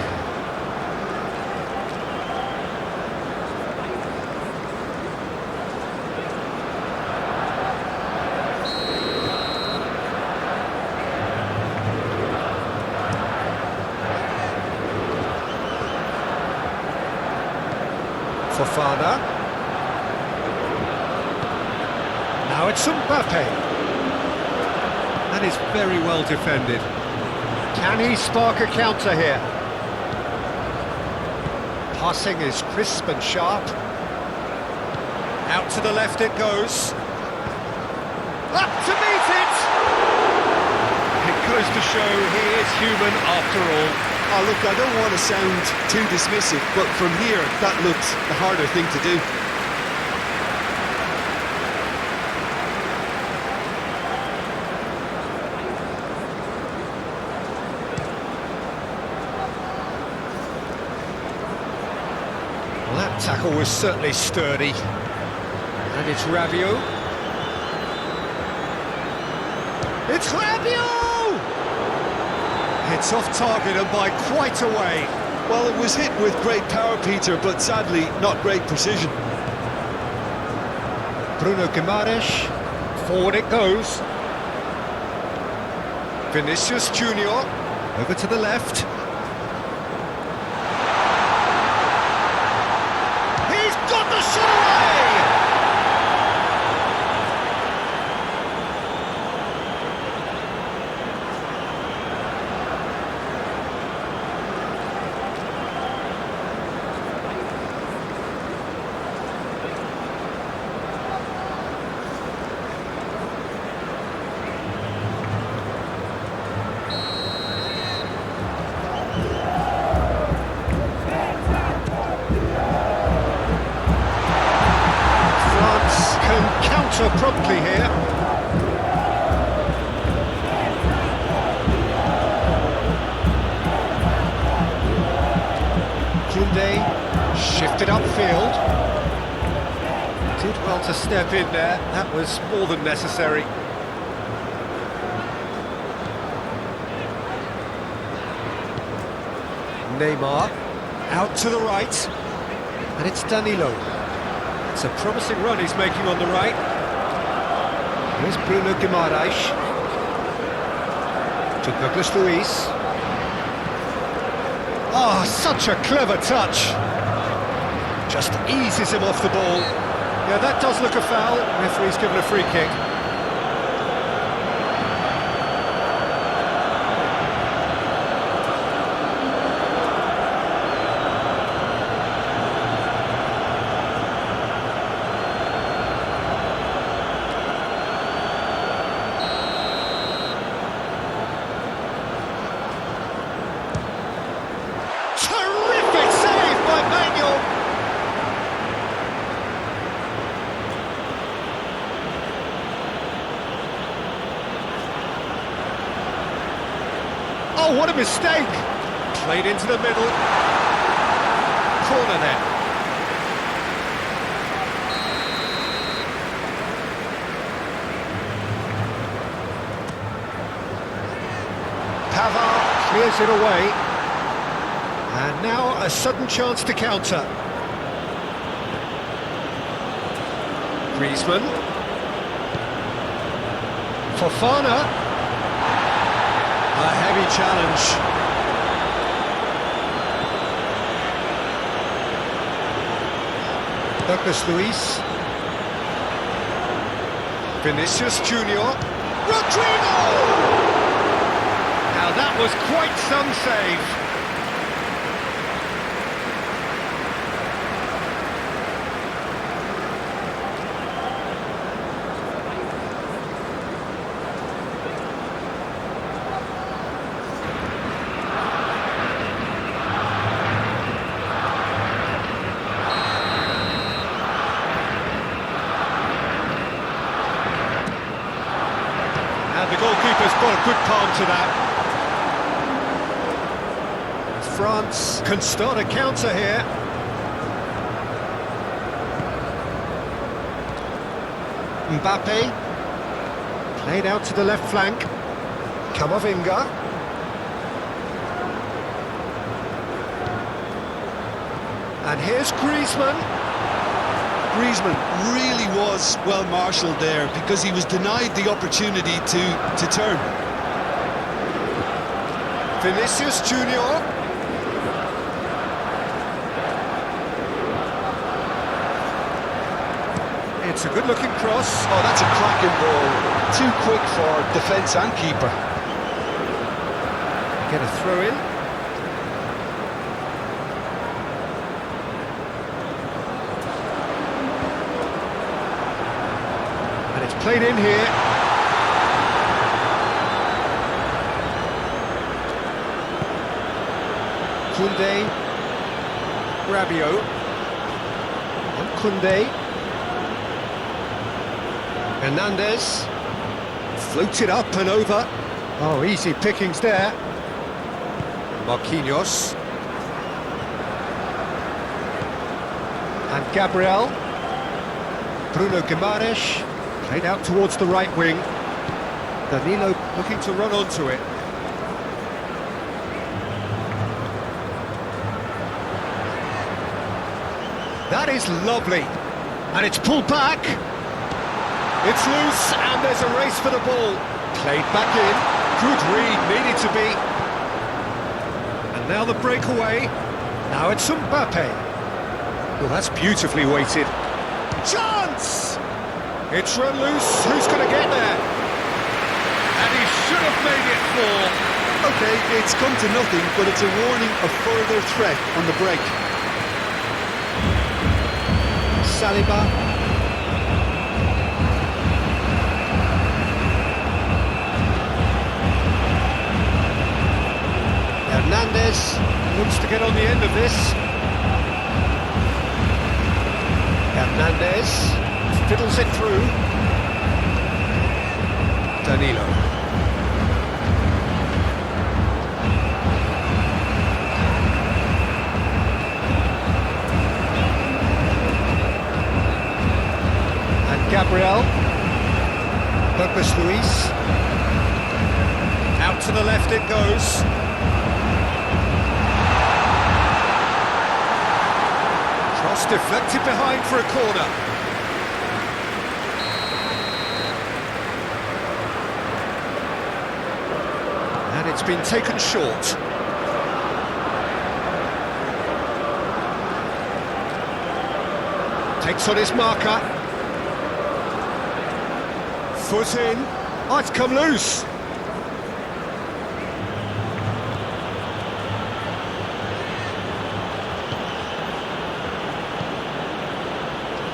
Fofana. Now it's Mbappe. That is very well defended. Can he spark a counter here? Passing is crisp and sharp. Out to the left it goes. Up to meet it! It goes to show he is human after all. Oh, look, I don't want to sound too dismissive, but from here, that looks the harder thing to do. Well, that tackle was certainly sturdy. And it's Rabiot. It's Rabiot! It's off target and by quite a way. Well, it was hit with great power, Peter, but sadly, not great precision. Bruno Guimaraes, forward it goes. Vinicius Junior, over to the left. He's got the shot away! Promptly here. Koundé shifted upfield. Did well to step in there. That was more than necessary. Neymar out to the right. And it's Danilo. It's a promising run he's making on the right. Here's Bruno Guimaraes to Douglas Luiz. Oh, such a clever touch. Just eases him off the ball. Yeah, that does look a foul. Referee's given a free kick. Oh, what a mistake! Played into the middle. Corner then. Pavard clears it away. And now a sudden chance to counter. Griezmann. Fofana. A heavy challenge. Douglas Luiz. Vinicius Junior. Rodrigo! Now that was quite some save. And the goalkeeper's got a good palm to that. France can start a counter here. Mbappe. Played out to the left flank. Camavinga. And here's Griezmann. Griezmann really was well marshalled there because he was denied the opportunity to turn. Vinicius Junior. It's a good-looking cross. Oh, that's a cracking ball. Too quick for defence and keeper. Get a throw in. And it's played in here. Koundé. Rabiot. And Koundé. Hernandez. Floated up and over. Oh, easy pickings there. Marquinhos. And Gabriel. Bruno Guimaraes. Played out towards the right wing. Danilo looking to run onto it. That is lovely. And it's pulled back. It's loose, and there's a race for the ball. Played back in. Good read, needed to be. And now the breakaway. Now it's Mbappe. Well, that's beautifully weighted. Chance! It's run loose. Who's going to get there? And he should have made it four. OK, it's come to nothing, but it's a warning of further threat on the break. Saliba. Hernandez looks to get on the end of this. Hernandez fiddles it through. Danilo. And Gabriel. Douglas Luiz. Out to the left it goes. Cross deflected behind for a corner. And it's been taken short. Takes on his marker. Foot in. Oh, it's come loose.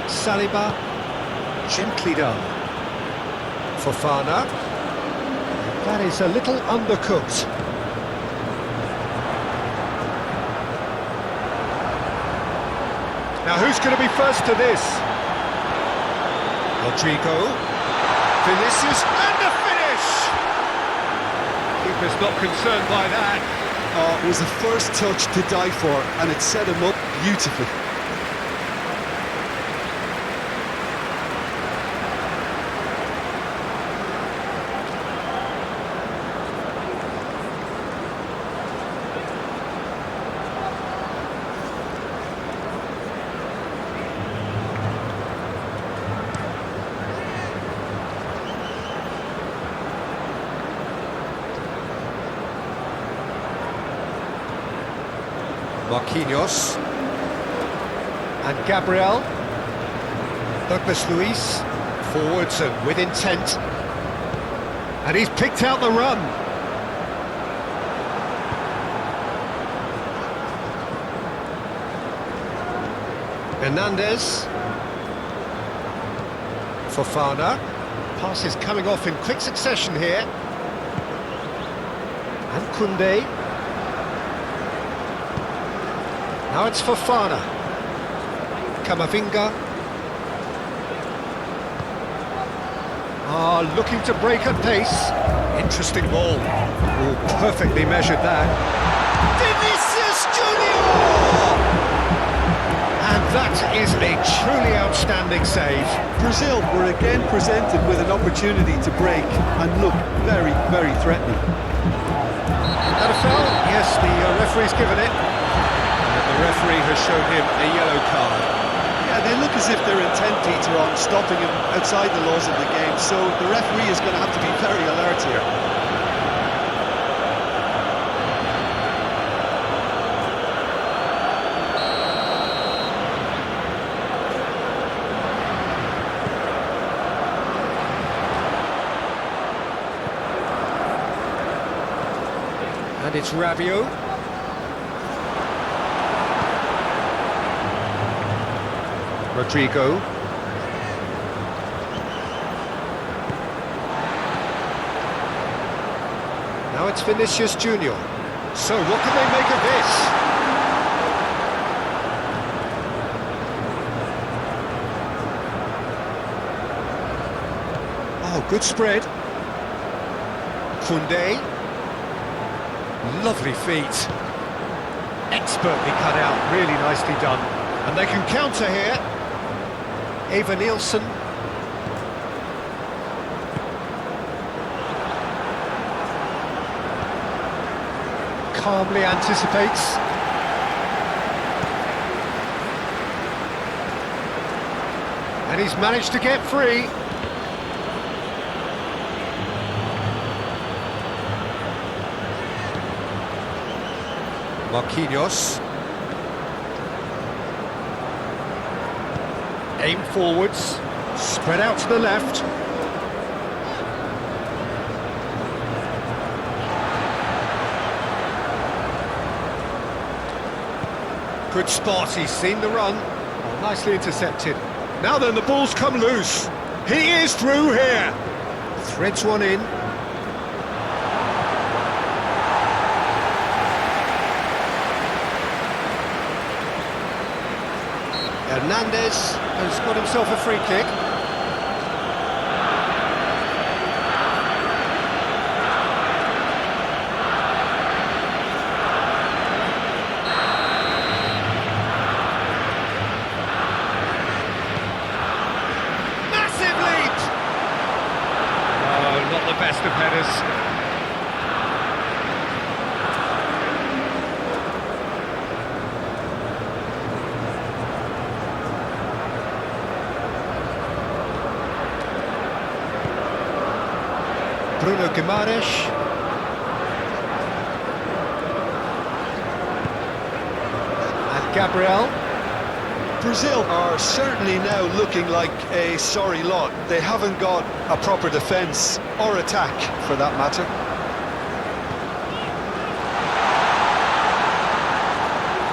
Saliba, gently done. Fofana, that is a little undercooked. Now who's going to be first to this? Rodrigo, Vinicius, and the finish! Keeper keeper's not concerned by that. Oh, it was the first touch to die for, and it set him up beautifully. Marquinhos and Gabriel. Douglas Luiz forwards and with intent, and he's picked out the run. Hernandez, Fofana. Pass is coming off in quick succession here, and Koundé. Now it's Fofana. Camavinga. Looking to break at pace. Interesting ball. Oh, perfectly measured that. Vinicius Junior! And that is a truly outstanding save. Brazil were again presented with an opportunity to break and look very, very threatening. That a foul? Yes, the referee's given it. The referee has shown him a yellow card. Yeah, they look as if they're intent, Peter, on stopping him outside the laws of the game, so the referee is going to have to be very alert here. And it's Rabiot. Rodrigo. Now it's Vinicius Junior. So what can they make of this? Oh, good spread. Koundé. Lovely feet. Expertly cut out, really nicely done. And they can counter here. Eva Nielsen. Calmly anticipates. And he's managed to get free. Marquinhos. Aim forwards, spread out to the left. Good spot, he's seen the run. Oh, nicely intercepted. Now then, the ball's come loose. He is through here. Threads one in. Hernandez has got himself a free kick. Massive lead! Oh, not the best of headers. Bruno Guimaraes. And Gabriel. Brazil are certainly now looking like a sorry lot. They haven't got a proper defence or attack, for that matter.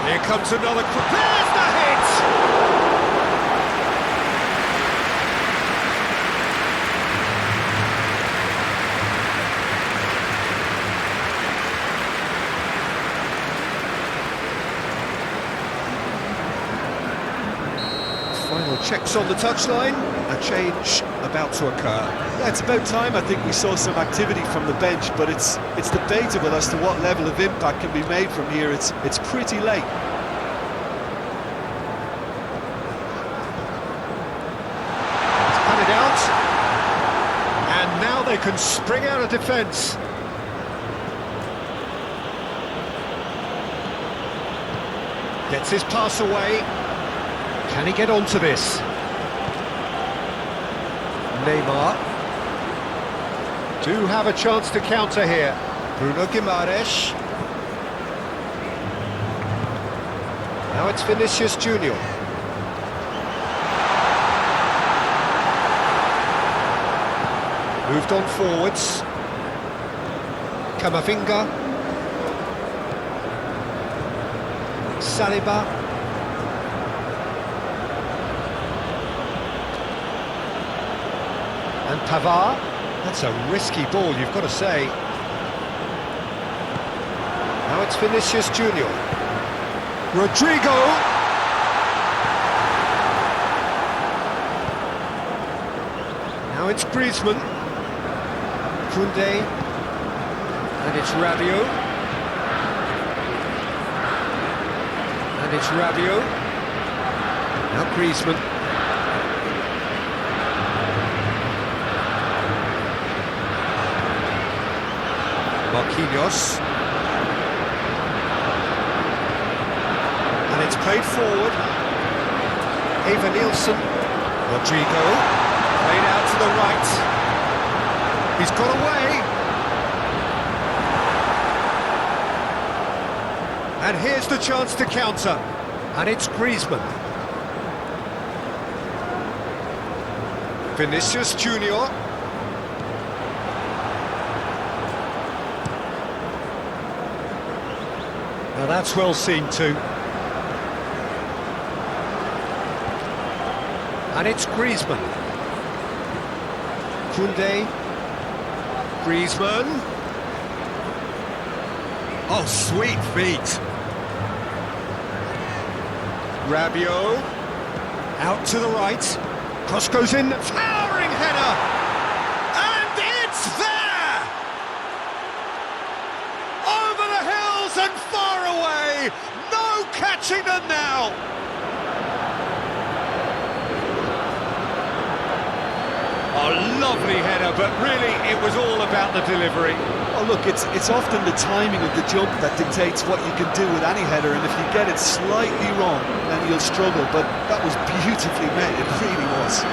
Here comes another. There's the hit! Final checks on the touchline. A change about to occur. Yeah, it's about time I think we saw some activity from the bench, but it's debatable as to what level of impact can be made from here. It's pretty late. Cut it out. And now they can spring out of defence. Gets his pass away. Can he get onto this? Neymar. Do have a chance to counter here. Bruno Guimaraes. Now it's Vinicius Junior. Moved on forwards. Camavinga. Saliba. And Pavard. That's a risky ball, you've got to say. Now it's Vinicius Junior. Rodrigo. Now it's Griezmann. Koundé. And it's Rabiot. And it's Rabiot. Now Griezmann. Marquinhos. And it's played forward. Eva Nielsen. Rodrigo. Played out to the right. He's got away. And here's the chance to counter. And it's Griezmann. Vinicius Junior. Now that's well seen too. And it's Griezmann. Koundé. Griezmann. Oh, sweet feet. Rabiot. Out to the right. Cross goes in. Towering header. And it's there! Over the hills and far away. No catching them now. A lovely header, but really it was all about the delivery. Oh look, it's often the timing of the jump that dictates what you can do with any header, and if you get it slightly wrong, then you'll struggle, but that was beautifully made, it really was.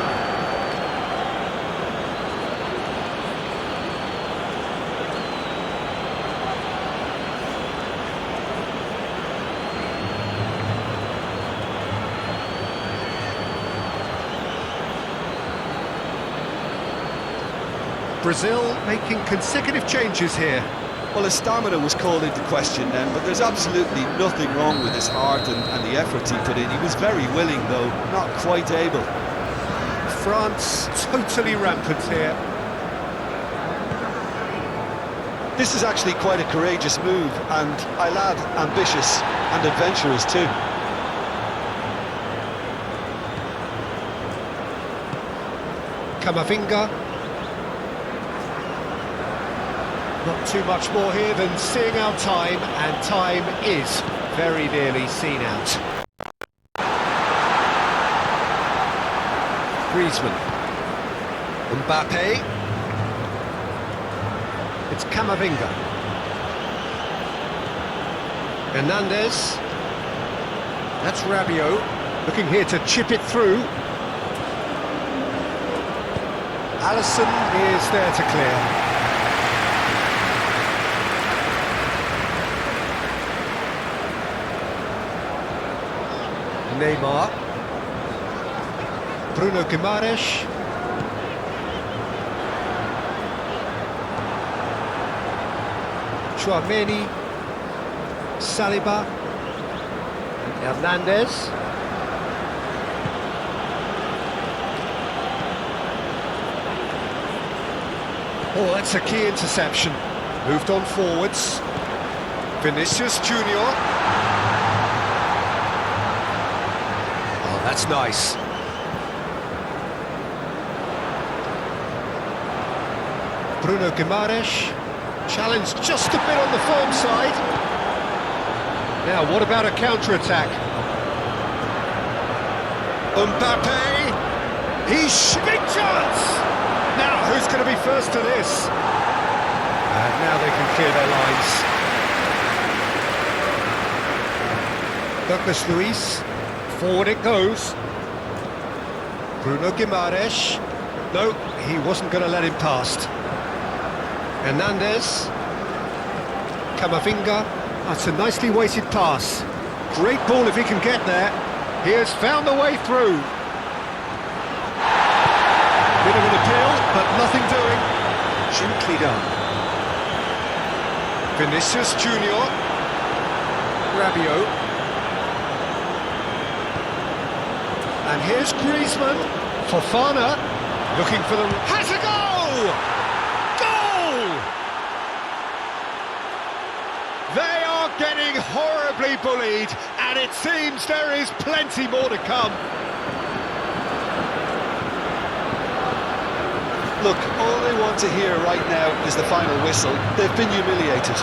Brazil making consecutive changes here. Well, his stamina was called into question then, but there's absolutely nothing wrong with his heart and the effort he put in. He was very willing, though, not quite able. France totally rampant here. This is actually quite a courageous move, and I'll add ambitious and adventurous too. Camavinga. Not too much more here than seeing out time, and time is very nearly seen out. Griezmann. Mbappe. It's Camavinga. Hernandez. That's Rabiot. Looking here to chip it through. Alisson is there to clear. Neymar. Bruno Guimaraes. Chouameni. Saliba. Hernandez. Oh, that's a key interception. Moved on forwards. Vinicius Junior. Oh, that's nice. Bruno Guimaraes, challenged just a bit on the firm side. Now, what about a counter-attack? Mbappe, big chance! Now, who's going to be first to this? And now they can clear their lines. Douglas Luiz, forward it goes. Bruno Guimaraes, no, he wasn't going to let him past. Hernandez, Camavinga, that's a nicely weighted pass. Great ball if he can get there. He has found the way through. Bit of an appeal, but nothing doing. Gently done. Vinicius Junior, Rabiot. And here's Griezmann, Fofana, looking for the... Has a goal! Goal! They are getting horribly bullied, and it seems there is plenty more to come. Look, all they want to hear right now is the final whistle. They've been humiliated.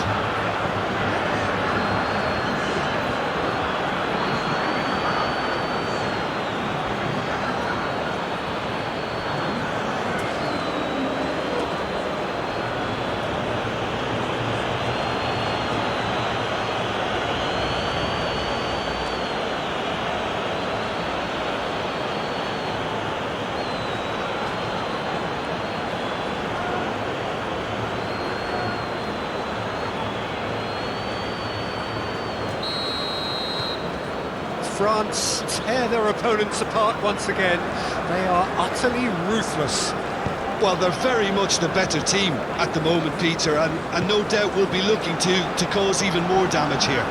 France tear their opponents apart once again. They are utterly ruthless. Well, they're very much the better team at the moment, Peter, and no doubt will be looking to cause even more damage here.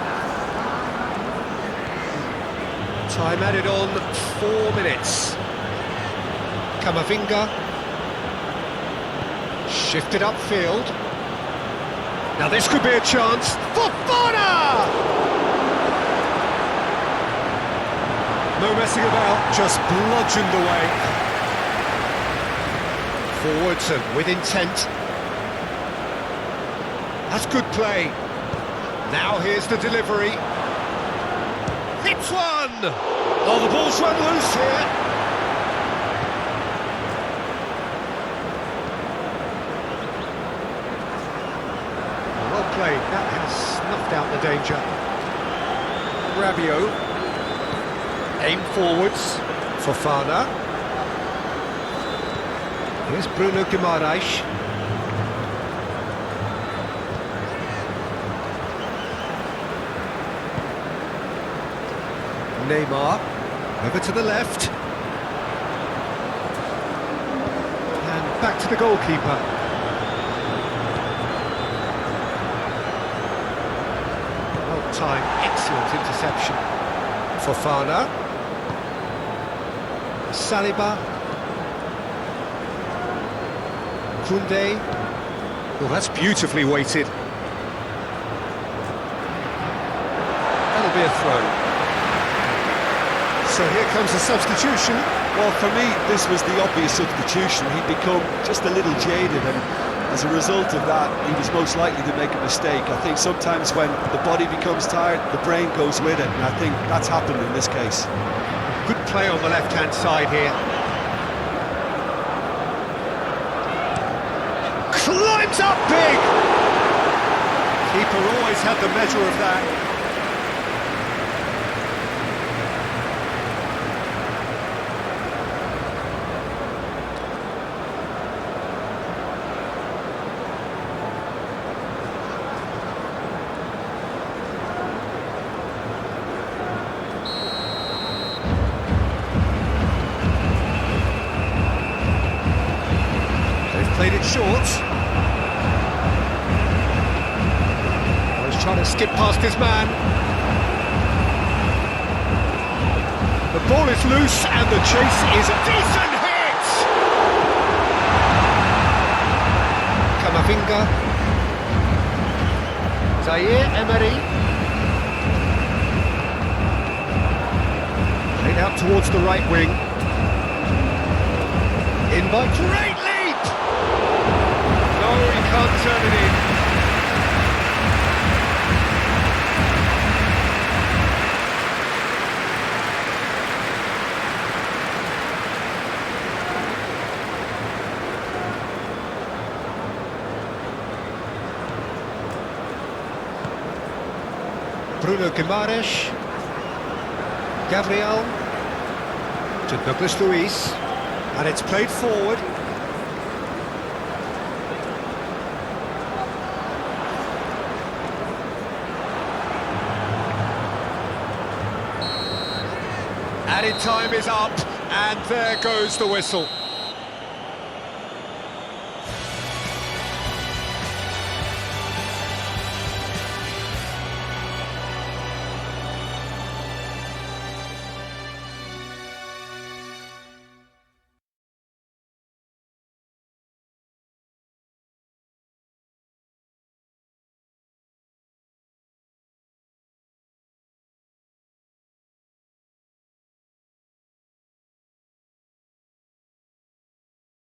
Time added on, 4 minutes. Camavinga. Shifted upfield. Now this could be a chance. Fofana! No messing about, just bludgeoned away. Forwards and with intent. That's good play. Now here's the delivery. Hits one! Oh, the ball's run loose here. Well played, that has snuffed out the danger. Rabiot. Aim forwards, Fofana. Here's Bruno Guimaraes. Neymar, over to the left. And back to the goalkeeper. Well timed, excellent interception. Fofana. Saliba, Koundé. Well, that's beautifully weighted. That'll be a throw. So here comes a substitution. Well, for me, this was the obvious substitution. He'd become just a little jaded, and as a result of that, he was most likely to make a mistake. I think sometimes when the body becomes tired, the brain goes with it, and I think that's happened in this case. Good play on the left-hand side here. Climbs up big! Keeper always had the measure of that. Played it short. Oh, he's trying to skip past his man. The ball is loose and the chase is a decent hit! Camavinga. Zaire Emery. Played out towards the right wing. In by great leap! No, Bruno Guimaraes. Gabriel to Douglas Luiz, and it's played forward. Added time is up, and there goes the whistle.